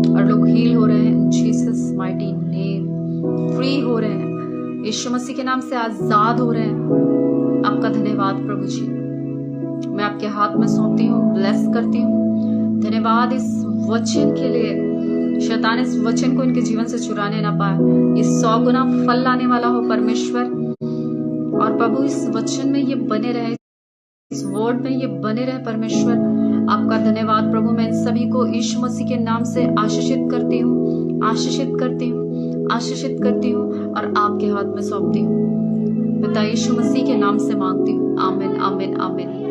और लोग हील हो रहे हैं। जीसस माइटी नेम फ्री हो रहे हैं, यीशु मसीह के नाम से आजाद हो रहे हैं। आपका धन्यवाद प्रभु जी। मैं आपके हाथ में सौंपती हूँ, ब्लेस करती हूँ। धन्यवाद इस वचन के लिए, शैतान इस वचन को इनके जीवन से चुराने ना पाए। ये 100 गुना फल लाने वाला हो परमेश्वर, और प्रभु इस वचन में ये बने रहे, इस वर्ड में ये बने रहे परमेश्वर। आपका धन्यवाद प्रभु। मैं इन सभी को यीशु मसीह के नाम से आशीषित करती हूँ, आशीषित करती हूँ, आशीषित करती हूँ और आपके हाथ में सौंपती हूँ। पिता यीशु मसीह के नाम से मांगती हूँ, आमीन आमीन आमीन।